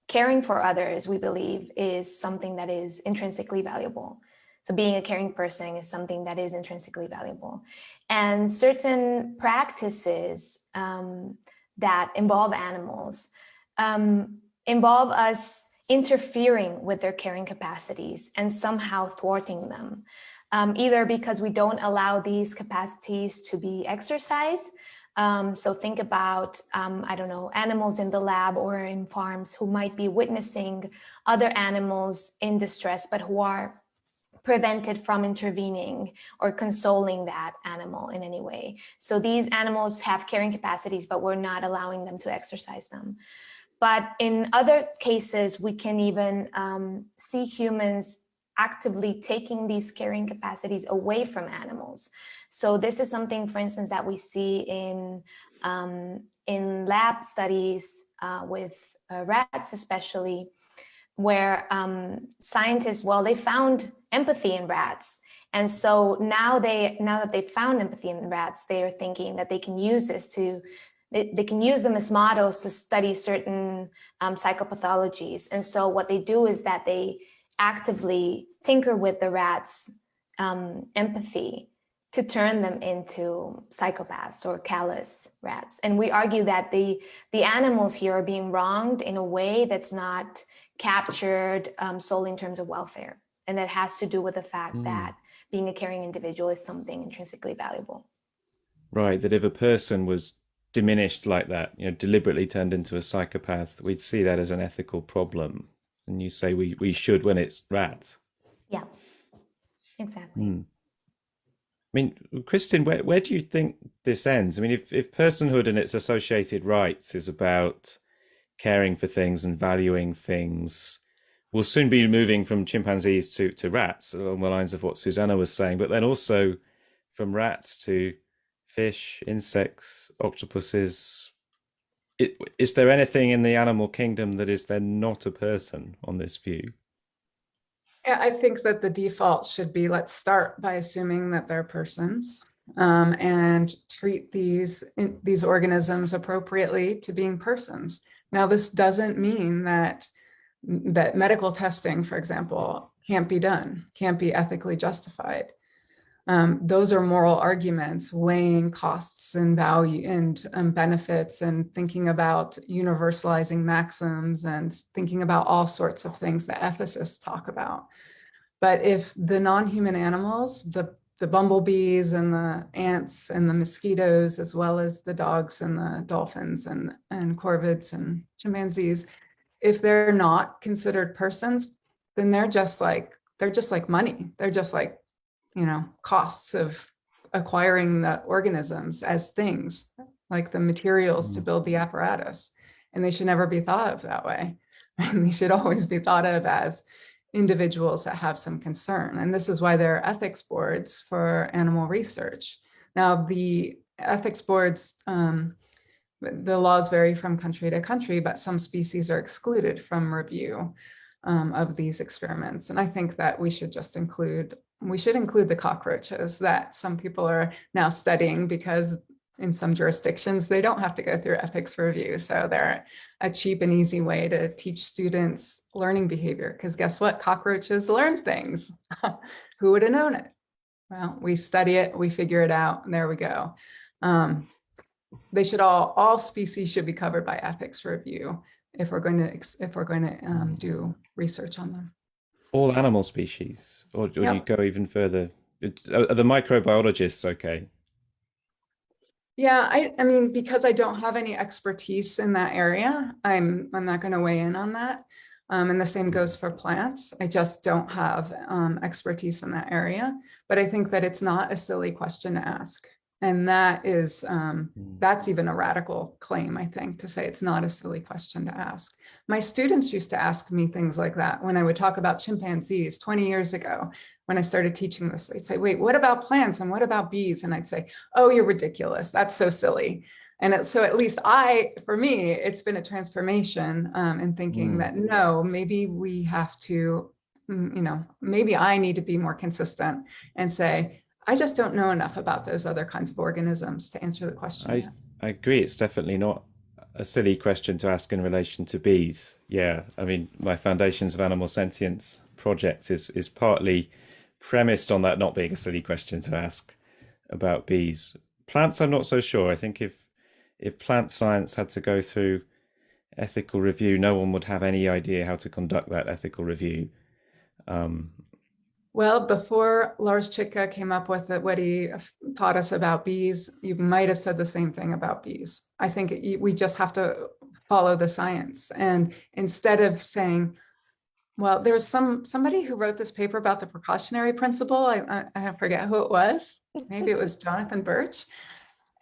caring for others, we believe, is something that is intrinsically valuable. So being a caring person is something that is intrinsically valuable. And certain practices that involve animals involve us interfering with their caring capacities and somehow thwarting them, either because we don't allow these capacities to be exercised. So think about, I don't know, animals in the lab or in farms who might be witnessing other animals in distress, but who are prevented from intervening or consoling that animal in any way. So these animals have caring capacities, but we're not allowing them to exercise them. But in other cases, we can even see humans actively taking these caring capacities away from animals. So this is something, for instance, that we see in lab studies with rats, especially, where scientists, they found empathy in rats. And so now that they've found empathy in rats, they are thinking that they can use this they can use them as models to study certain psychopathologies. And so what they do is that they actively tinker with the rats' empathy to turn them into psychopaths or callous rats. And we argue that the animals here are being wronged in a way that's not captured solely in terms of welfare. And that has to do with the fact that being a caring individual is something intrinsically valuable. Right, that if a person was diminished like that, deliberately turned into a psychopath, we'd see that as an ethical problem. And you say we should when it's rats. Yeah, exactly. I mean, Kristin, where do you think this ends? I mean, if personhood and its associated rights is about caring for things and valuing things, we'll soon be moving from chimpanzees to rats, along the lines of what Susana was saying, but then also from rats to fish, insects, octopuses. Is there anything in the animal kingdom that is then not a person on this view? Yeah, I think that the default should be, let's start by assuming that they're persons and treat these organisms appropriately to being persons. Now, this doesn't mean that medical testing, for example, can't be done, can't be ethically justified. Those are moral arguments, weighing costs and value and benefits, and thinking about universalizing maxims and thinking about all sorts of things that ethicists talk about. But if the non-human animals, the bumblebees and the ants and the mosquitoes, as well as the dogs and the dolphins and corvids and chimpanzees, if they're not considered persons, then they're just like money. They're just like, costs of acquiring the organisms as things, like the materials to build the apparatus. And they should never be thought of that way. And they should always be thought of as individuals that have some concern. And this is why there are ethics boards for animal research. Now, the ethics boards, the laws vary from country to country, but some species are excluded from review of these experiments. And I think that we should include the cockroaches that some people are now studying, because in some jurisdictions, they don't have to go through ethics review. So they're a cheap and easy way to teach students learning behavior, because guess what? Cockroaches learn things. Who would have known it? Well, we study it, we figure it out, and there we go. They should all species should be covered by ethics review if we're going to do research on them. All animal species, or do you go even further? Are the microbiologists okay? Yeah, I mean, because I don't have any expertise in that area, I'm not going to weigh in on that. And the same goes for plants. I just don't have expertise in that area. But I think that it's not a silly question to ask. And that is, that's even a radical claim, I think, to say it's not a silly question to ask. My students used to ask me things like that when I would talk about chimpanzees 20 years ago. When I started teaching this, they'd say, wait, what about plants and what about bees? And I'd say, oh, you're ridiculous. That's so silly. And so at least for me, it's been a transformation in thinking that, no, maybe we have to, maybe I need to be more consistent and say, I just don't know enough about those other kinds of organisms to answer the question. I agree. It's definitely not a silly question to ask in relation to bees. Yeah, I mean, my Foundations of Animal Sentience project is partly premised on that not being a silly question to ask about bees. Plants, I'm not so sure. I think if plant science had to go through ethical review, no one would have any idea how to conduct that ethical review. Well, before Lars Chitka came up with what he taught us about bees, you might have said the same thing about bees. I think we just have to follow the science. And instead of saying, well, there was somebody who wrote this paper about the precautionary principle. I forget who it was. Maybe it was Jonathan Birch.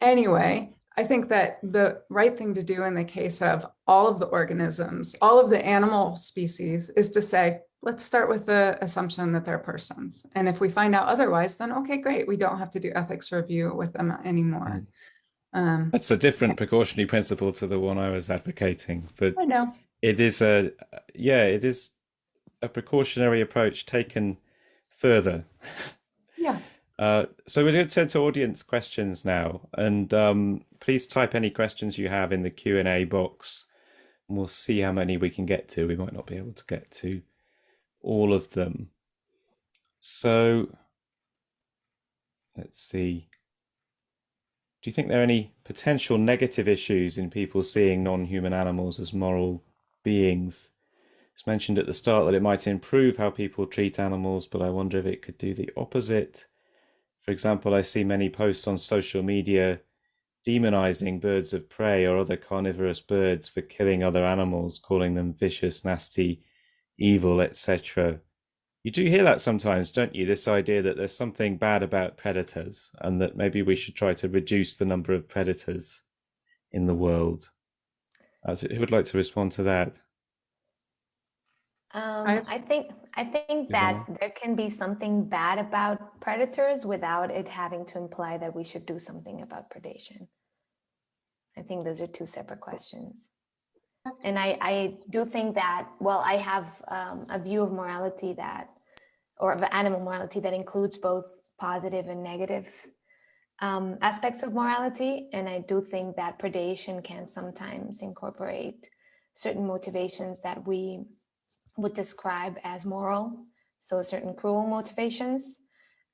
Anyway, I think that the right thing to do in the case of all of the organisms, all of the animal species, is to say, let's start with the assumption that they're persons. And if we find out otherwise, then okay, great. We don't have to do ethics review with them anymore. That's a different precautionary principle to the one I was advocating, but I know. it is a precautionary approach taken further. Yeah. So we're going to turn to audience questions now, and please type any questions you have in the Q&A box, and we'll see how many we can get to. We might not be able to get to all of them. So let's see. Do you think there are any potential negative issues in people seeing non-human animals as moral beings? It's mentioned at the start that it might improve how people treat animals, but I wonder if it could do the opposite. For example, I see many posts on social media demonizing birds of prey or other carnivorous birds for killing other animals, calling them vicious, nasty, evil, etc. You do hear that sometimes, don't you? This idea that there's something bad about predators and that maybe we should try to reduce the number of predators in the world. Who would like to respond to that? I think that there can be something bad about predators without it having to imply that we should do something about predation. I think those are two separate questions. And I do think that, well, I have a view of morality or of animal morality that includes both positive and negative aspects of morality. And I do think that predation can sometimes incorporate certain motivations that we would describe as moral. So certain cruel motivations,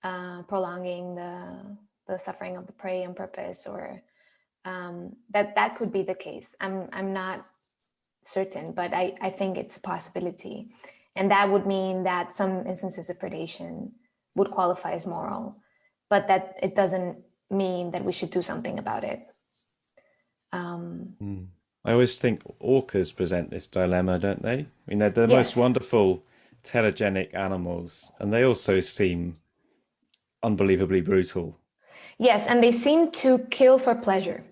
prolonging the suffering of the prey on purpose, or that could be the case. I'm not certain, but I think it's a possibility. And that would mean that some instances of predation would qualify as moral, but that it doesn't mean that we should do something about it. I always think orcas present this dilemma, don't they? I mean, they're the most wonderful telegenic animals, and they also seem unbelievably brutal. Yes, and they seem to kill for pleasure.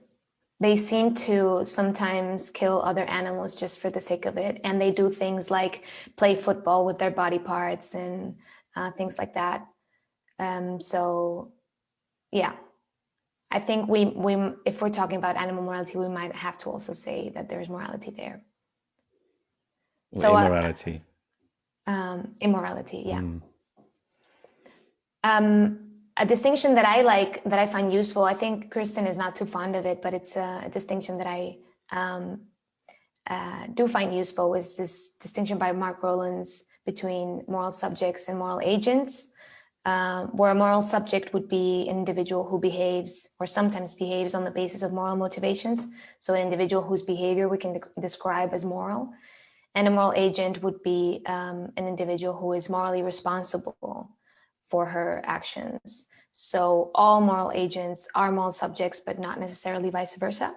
They seem to sometimes kill other animals just for the sake of it. And they do things like play football with their body parts and things like that. So, yeah. I think we if we're talking about animal morality, we might have to also say that there's morality there. Or So immorality. Immorality, yeah. A distinction that I like, that I find useful, I think Kristin is not too fond of it, but it's a distinction that I do find useful, is this distinction by Mark Rowlands between moral subjects and moral agents, where a moral subject would be an individual who behaves or sometimes behaves on the basis of moral motivations. So an individual whose behavior we can describe as moral. And a moral agent would be an individual who is morally responsible for her actions. So all moral agents are moral subjects, but not necessarily vice versa.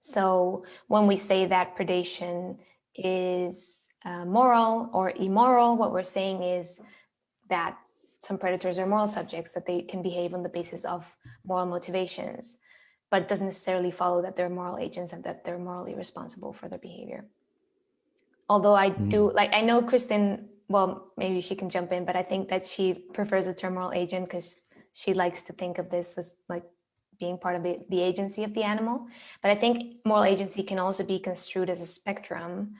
So when we say that predation is moral or immoral, what we're saying is that some predators are moral subjects, that they can behave on the basis of moral motivations, but it doesn't necessarily follow that they're moral agents and that they're morally responsible for their behavior. Although I do, like, I know Kristin, well, maybe she can jump in, but I think that she prefers the term moral agent because she likes to think of this as like being part of the agency of the animal. But I think moral agency can also be construed as a spectrum,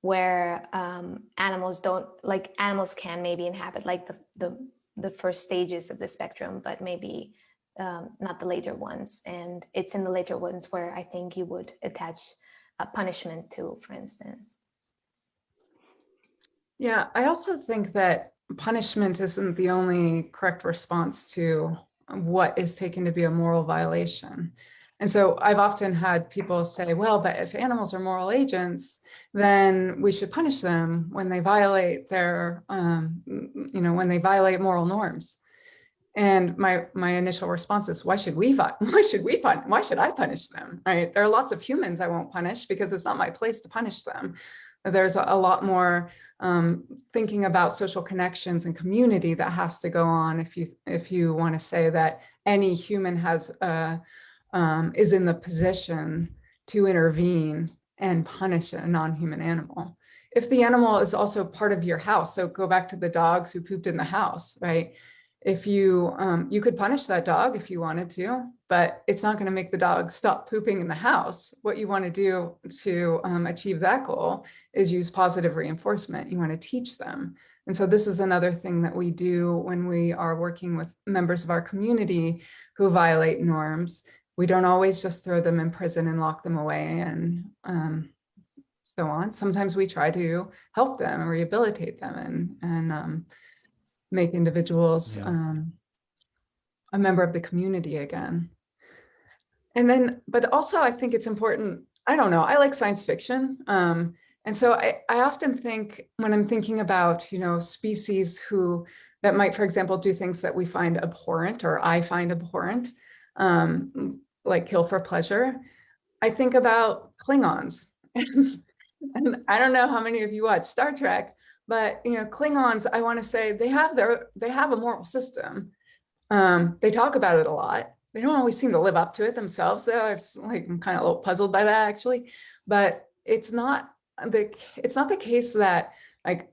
where animals can maybe inhabit like the first stages of the spectrum, but maybe not the later ones. And it's in the later ones where I think you would attach a punishment to, for instance. Yeah, I also think that punishment isn't the only correct response to what is taken to be a moral violation. And so I've often had people say, well, but if animals are moral agents, then we should punish them when they violate their, when they violate moral norms. And my initial response is, why should I punish them, right? There are lots of humans I won't punish because it's not my place to punish them. There's a lot more thinking about social connections and community that has to go on if you want to say that any human is in the position to intervene and punish a non-human animal. If the animal is also part of your house, so go back to the dogs who pooped in the house, right? If you could punish that dog if you wanted to, but it's not going to make the dog stop pooping in the house. What you want to do to achieve that goal is use positive reinforcement. You want to teach them. And so this is another thing that we do when we are working with members of our community who violate norms. We don't always just throw them in prison and lock them away and so on. Sometimes we try to help them and rehabilitate them and make individuals a member of the community again. And then, but also I think it's important, I don't know, I like science fiction. And so I often think when I'm thinking about, species that might, for example, do things that we find abhorrent or I find abhorrent, like kill for pleasure, I think about Klingons. And I don't know how many of you watch Star Trek, but Klingons, I want to say they have a moral system. They talk about it a lot. They don't always seem to live up to it themselves, though. I'm kind of a little puzzled by that, actually. But it's not the case that like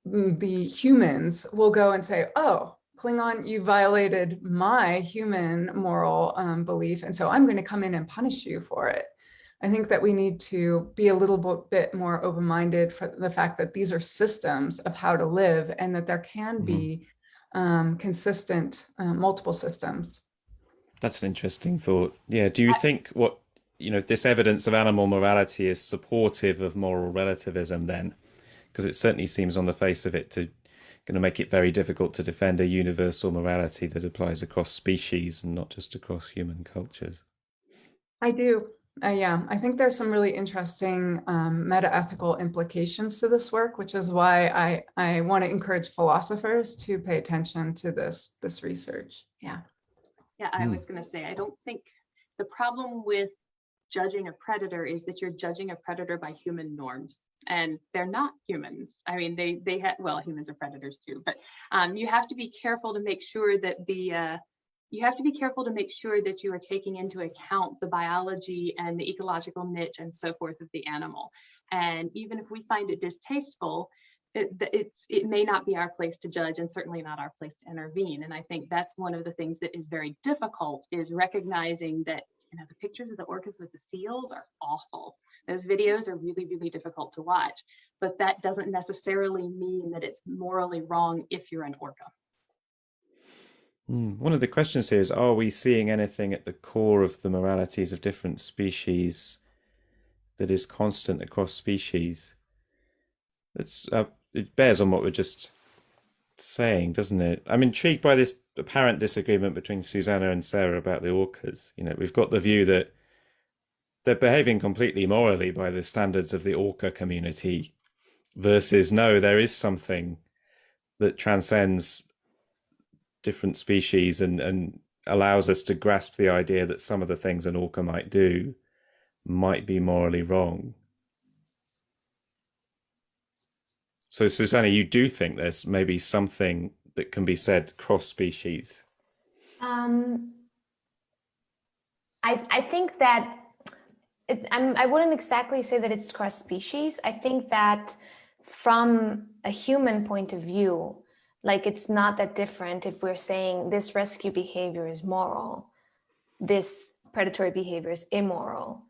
the humans will go and say, "Oh, Klingon, you violated my human moral belief, and so I'm going to come in and punish you for it." I think that we need to be a little bit more open-minded for the fact that these are systems of how to live and that there can be consistent multiple systems. That's an interesting thought. Yeah. Do you think this evidence of animal morality is supportive of moral relativism then? Because it certainly seems on the face of it going to make it very difficult to defend a universal morality that applies across species and not just across human cultures. I do. Yeah, I think there's some really interesting meta-ethical implications to this work, which is why I want to encourage philosophers to pay attention to this research. Yeah. Yeah, I was going to say, I don't think the problem with judging a predator is that you're judging a predator by human norms, and they're not humans. I mean, they have, well, humans are predators too, but you have to be careful to make sure that you are taking into account the biology and the ecological niche and so forth of the animal. And even if we find it distasteful, it may not be our place to judge, and certainly not our place to intervene. And I think that's one of the things that is very difficult, is recognizing that, you know, the pictures of the orcas with the seals are awful. Those videos are really, really difficult to watch, but that doesn't necessarily mean that it's morally wrong if you're an orca. One of the questions here is, are we seeing anything at the core of the moralities of different species that is constant across species? That's it bears on what we're just saying, doesn't it? I'm intrigued by this apparent disagreement between Susana and Sarah about the orcas. You know, we've got the view that they're behaving completely morally by the standards of the orca community, versus no, there is something that transcends different species and allows us to grasp the idea that some of the things an orca might do might be morally wrong. So, Susana, you do think there's maybe something that can be said cross species? I think that I wouldn't exactly say that it's cross species. I think that from a human point of view, like, it's not that different if we're saying this rescue behavior is moral, this predatory behavior is immoral.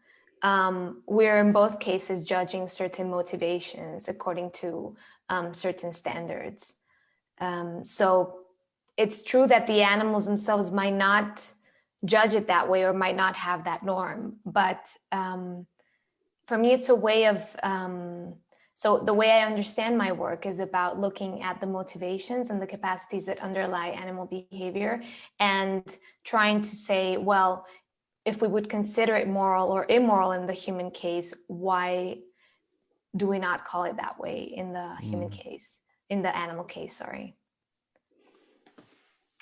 We're in both cases judging certain motivations according to certain standards. So it's true that the animals themselves might not judge it that way or might not have that norm. But for me, it's a way of, so the way I understand my work is about looking at the motivations and the capacities that underlie animal behavior and trying to say, well, if we would consider it moral or immoral in the human case, why do we not call it that way in the human case, in the animal case, sorry.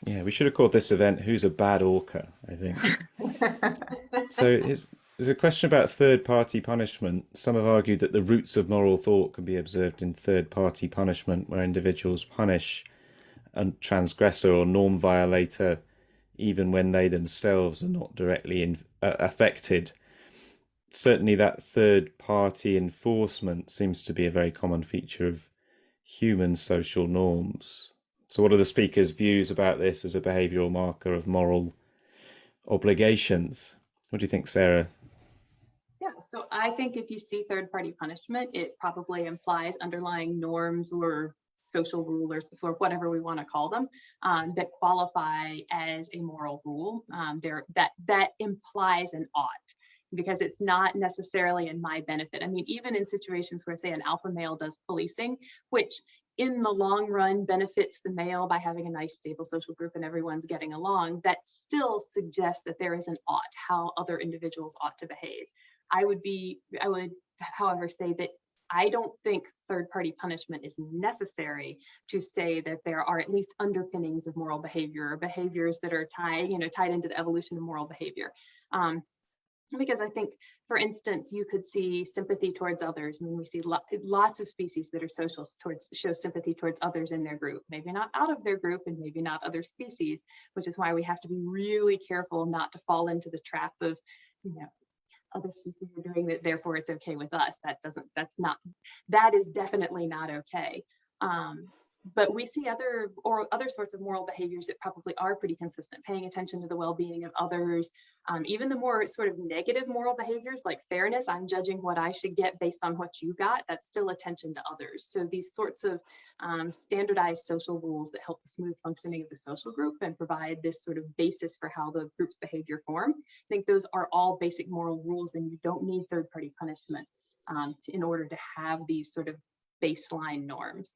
Yeah, we should have called this event "Who's a Bad Orca," I think. So there's a question about third-party punishment. Some have argued that the roots of moral thought can be observed in third-party punishment, where individuals punish a transgressor or norm violator even when they themselves are not directly affected. Certainly that third-party enforcement seems to be a very common feature of human social norms. So what are the speakers' views about this as a behavioural marker of moral obligations? What do you think, Sarah? Yeah, so I think if you see third-party punishment, it probably implies underlying norms or social rulers, or whatever we want to call them, that qualify as a moral rule. That implies an ought, because it's not necessarily in my benefit. I mean, even in situations where, say, an alpha male does policing, which in the long run benefits the male by having a nice, stable social group and everyone's getting along, that still suggests that there is an ought, how other individuals ought to behave. I would, however, say that I don't think third-party punishment is necessary to say that there are at least underpinnings of moral behavior, or behaviors that are tied into the evolution of moral behavior. Because I think, for instance, you could see sympathy towards others. I mean, we see lots of species that are social show sympathy towards others in their group, maybe not out of their group and maybe not other species, which is why we have to be really careful not to fall into the trap of, other species are doing it, therefore it's okay with us. That is definitely not okay. But we see other sorts of moral behaviors that probably are pretty consistent, paying attention to the well-being of others. Even the more sort of negative moral behaviors like fairness, I'm judging what I should get based on what you got, that's still attention to others. So these sorts of standardized social rules that help the smooth functioning of the social group and provide this sort of basis for how the group's behavior form, I think those are all basic moral rules, and you don't need third-party punishment in order to have these sort of baseline norms.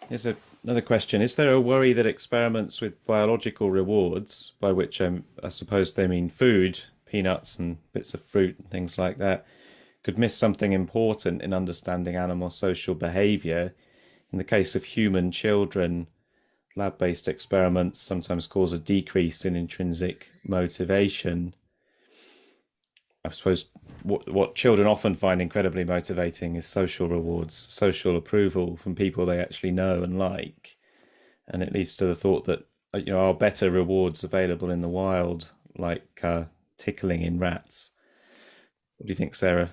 Here's another question. Is there a worry that experiments with biological rewards, by which I suppose they mean food, peanuts and bits of fruit and things like that, could miss something important in understanding animal social behavior? In the case of human children, lab-based experiments sometimes cause a decrease in intrinsic motivation. I suppose what children often find incredibly motivating is social rewards, social approval from people they actually know and like. And it leads to the thought that are better rewards available in the wild, like tickling in rats. What do you think, Sarah?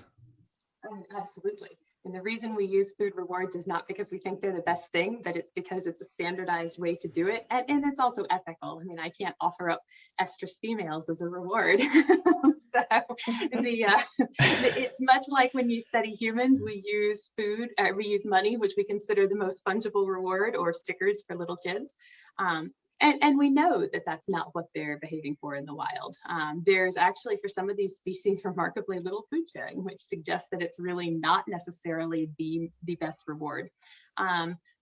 Absolutely. And the reason we use food rewards is not because we think they're the best thing, but it's because it's a standardized way to do it. And it's also ethical. I mean, I can't offer up estrus females as a reward. So it's much like when you study humans, we use we use money, which we consider the most fungible reward, or stickers for little kids. And we know that that's not what they're behaving for in the wild. There's actually, for some of these species, remarkably little food sharing, which suggests that it's really not necessarily the best reward.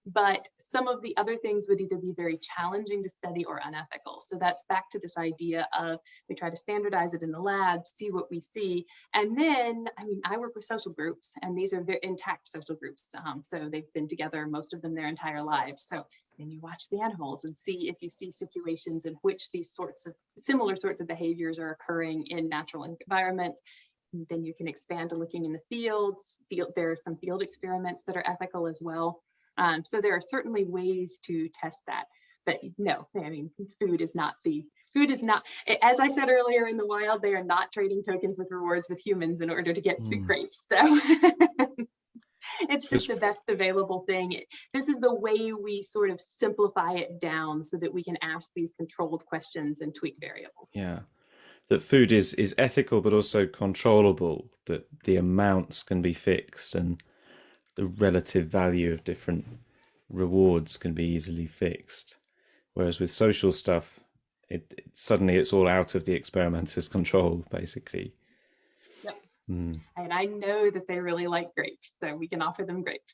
But some of the other things would either be very challenging to study or unethical. So that's back to this idea of, we try to standardize it in the lab, see what we see. And then, I mean, I work with social groups, and these are very intact social groups. So they've been together, most of them their entire lives. So then you watch the animals and see if you see situations in which these similar sorts of behaviors are occurring in natural environments. Then you can expand to looking in the fields. There are some field experiments that are ethical as well. So there are certainly ways to test that, but no, I mean, food is not, as I said earlier, in the wild, they are not trading tokens with rewards with humans in order to get food grapes. So it's just the best available thing. This is the way we sort of simplify it down so that we can ask these controlled questions and tweak variables. Yeah. That food is ethical, but also controllable, that the amounts can be fixed and the relative value of different rewards can be easily fixed. Whereas with social stuff, suddenly it's all out of the experimenter's control, basically. Yep. And I know that they really like grapes, so we can offer them grapes.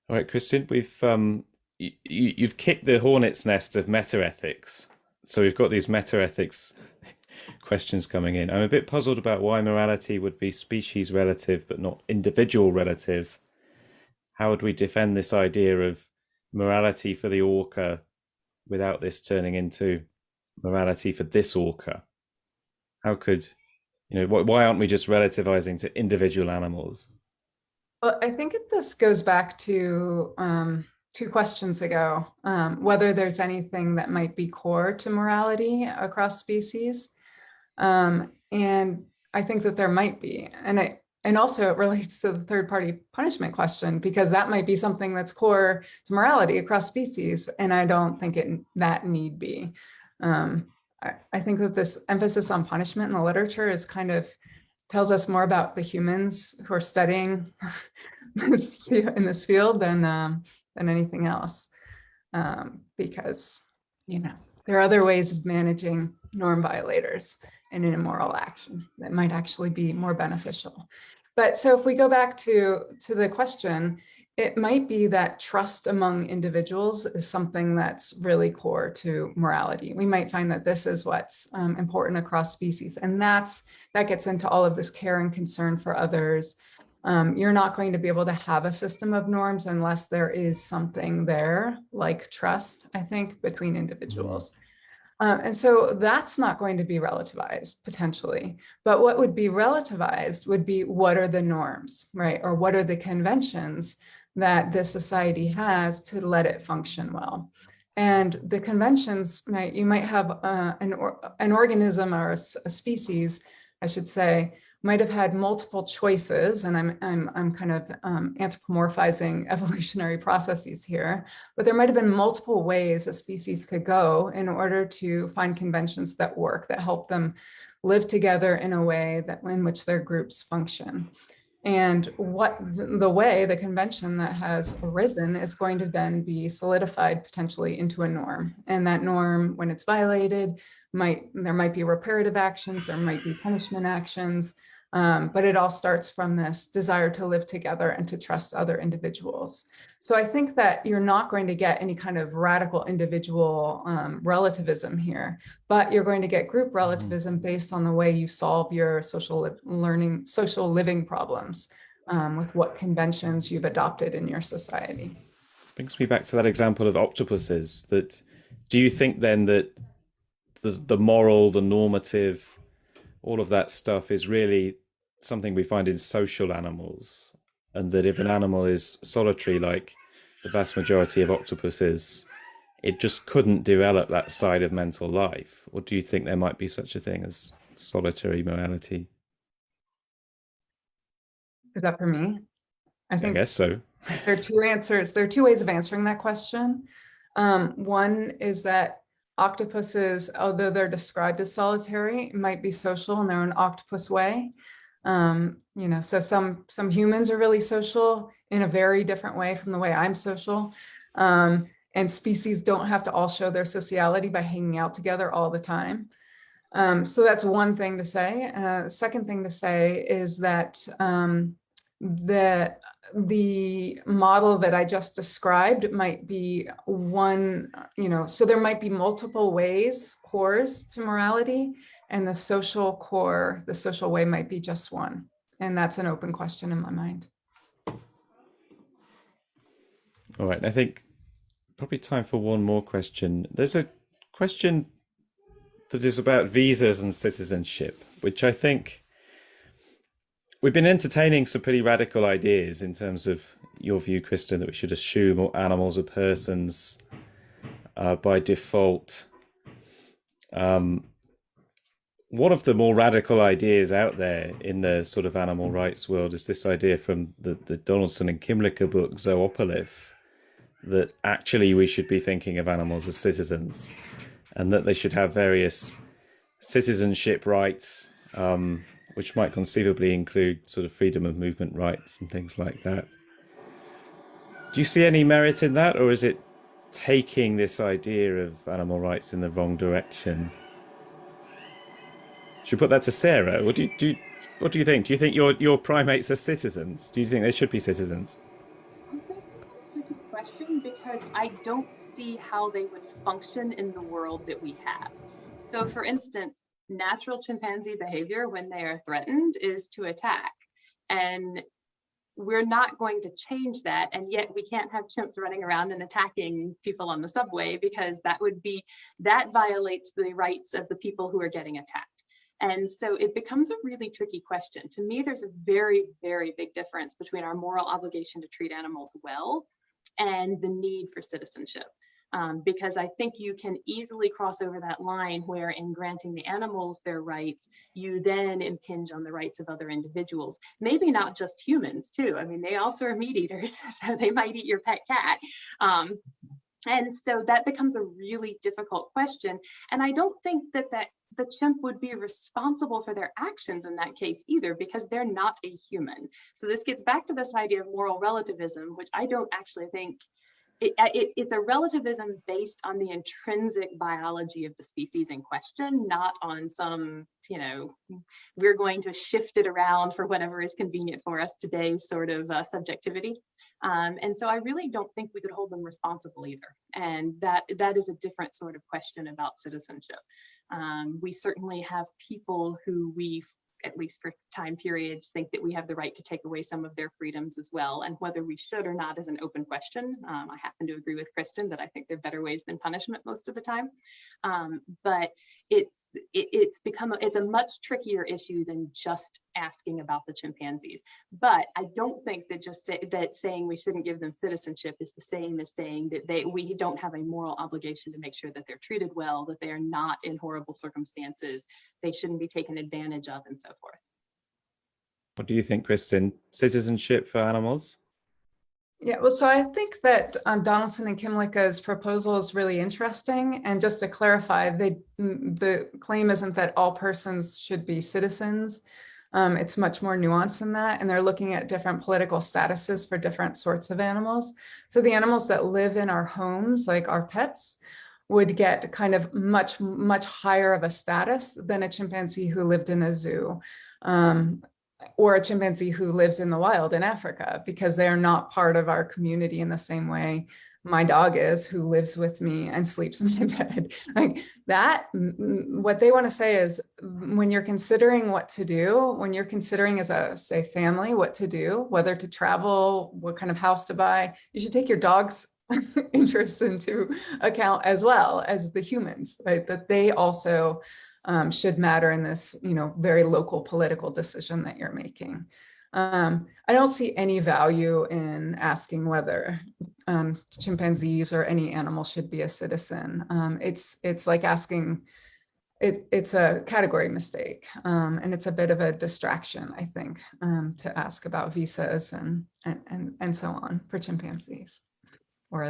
All right, Kristin, you've kicked the hornet's nest of meta-ethics. So we've got these meta-ethics questions coming in. I'm a bit puzzled about why morality would be species relative but not individual relative. How would we defend this idea of morality for the orca without this turning into morality for this orca? How could, why aren't we just relativizing to individual animals? Well, I think this goes back to 2 questions ago, whether there's anything that might be core to morality across species. And I think that there might be, and also it relates to the third-party punishment question, because that might be something that's core to morality across species, and I don't think that need be. I think that this emphasis on punishment in the literature is kind of tells us more about the humans who are studying in this field than anything else, because there are other ways of managing norm violators and an immoral action that might actually be more beneficial. But so if we go back to the question, it might be that trust among individuals is something that's really core to morality. We might find that this is what's important across species, and that gets into all of this care and concern for others. You're not going to be able to have a system of norms unless there is something there like trust, I think, between individuals. And so that's not going to be relativized potentially, but what would be relativized would be, what are the norms, right? Or what are the conventions that this society has to let it function well? And the conventions, you might have an organism or a species, I should say, might have had multiple choices, and I'm kind of anthropomorphizing evolutionary processes here, but there might have been multiple ways a species could go in order to find conventions that work, that help them live together in a way in which their groups function. And the convention that has arisen is going to then be solidified potentially into a norm. And that norm, when it's violated, there might be reparative actions, there might be punishment actions, but it all starts from this desire to live together and to trust other individuals. So I think that you're not going to get any kind of radical individual relativism here, but you're going to get group relativism based on the way you solve your social living problems with what conventions you've adopted in your society. Brings me back to that example of octopuses. Do you think then that the moral, the normative, all of that stuff is really something we find in social animals, and that if an animal is solitary, like the vast majority of octopuses, it just couldn't develop that side of mental life? Or do you think there might be such a thing as solitary morality? Is that for me? I I think guess so. there are two answers. There are two ways of answering that question. One is that octopuses, although they're described as solitary, might be social in their own octopus way. So some humans are really social in a very different way from the way I'm social. And species don't have to all show their sociality by hanging out together all the time. So that's one thing to say. Second thing to say is that the model that I just described might be one, so there might be multiple cores to morality, and the social core, the social way might be just one. And that's an open question in my mind. All right, I think probably time for one more question. There's a question that is about visas and citizenship, which I think we've been entertaining some pretty radical ideas in terms of your view, Kristin, that we should assume all animals are persons by default. One of the more radical ideas out there in the sort of animal rights world is this idea from the Donaldson and Kimlicka book, Zoopolis, that actually we should be thinking of animals as citizens and that they should have various citizenship rights, which might conceivably include sort of freedom of movement rights and things like that. Do you see any merit in that, or is it taking this idea of animal rights in the wrong direction? Should we put that to Sarah? What do you think? Do you think your primates are citizens? Do you think they should be citizens? That's a tricky question because I don't see how they would function in the world that we have. So for instance, natural chimpanzee behavior when they are threatened is to attack. And we're not going to change that. And yet we can't have chimps running around and attacking people on the subway because that violates the rights of the people who are getting attacked. And so it becomes a really tricky question. To me, there's a very, very big difference between our moral obligation to treat animals well and the need for citizenship. Because I think you can easily cross over that line where in granting the animals their rights, you then impinge on the rights of other individuals. Maybe not just humans too. I mean, they also are meat eaters, so they might eat your pet cat. And so that becomes a really difficult question. And I don't think that the chimp would be responsible for their actions in that case either, because they're not a human. So this gets back to this idea of moral relativism, which I don't actually think it's a relativism based on the intrinsic biology of the species in question, not on some, we're going to shift it around for whatever is convenient for us today sort of subjectivity. And so I really don't think we could hold them responsible either. And that is a different sort of question about citizenship. We certainly have people who we, at least for time periods, think that we have the right to take away some of their freedoms as well. And whether we should or not is an open question. I happen to agree with Kristin that I think there are better ways than punishment most of the time. But it's a much trickier issue than just asking about the chimpanzees. But I don't think that saying we shouldn't give them citizenship is the same as saying that we don't have a moral obligation to make sure that they're treated well, that they are not in horrible circumstances, they shouldn't be taken advantage of, and so forth. What do you think, Kristin? Citizenship for animals? Yeah, well, so I think that Donaldson and Kimlicka's proposal is really interesting. And just to clarify, the claim isn't that all persons should be citizens. It's much more nuanced than that. And they're looking at different political statuses for different sorts of animals. So the animals that live in our homes, like our pets, would get kind of much, much higher of a status than a chimpanzee who lived in a zoo. Or a chimpanzee who lived in the wild in Africa, because they are not part of our community in the same way my dog is, who lives with me and sleeps in my bed. Like that, what they want to say is when you're considering what to do, when you're considering as a, say, family, what to do, whether to travel, what kind of house to buy, you should take your dog's interests into account as well as the humans, right? That they also should matter in this, very local political decision that you're making. I don't see any value in asking whether chimpanzees or any animal should be a citizen. It's like asking it's a category mistake, and it's a bit of a distraction, I think, to ask about visas and so on for chimpanzees or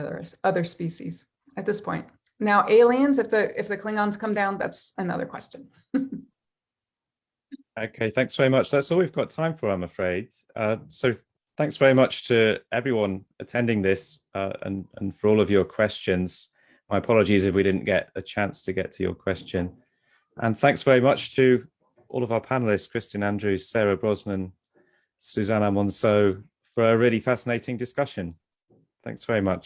other species at this point. Now, aliens, if the Klingons come down, that's another question. Okay, thanks very much. That's all we've got time for, I'm afraid. So thanks very much to everyone attending this and for all of your questions. My apologies if we didn't get a chance to get to your question. And thanks very much to all of our panelists, Kristin Andrews, Sarah Brosnan, Susana Monsó, for a really fascinating discussion. Thanks very much.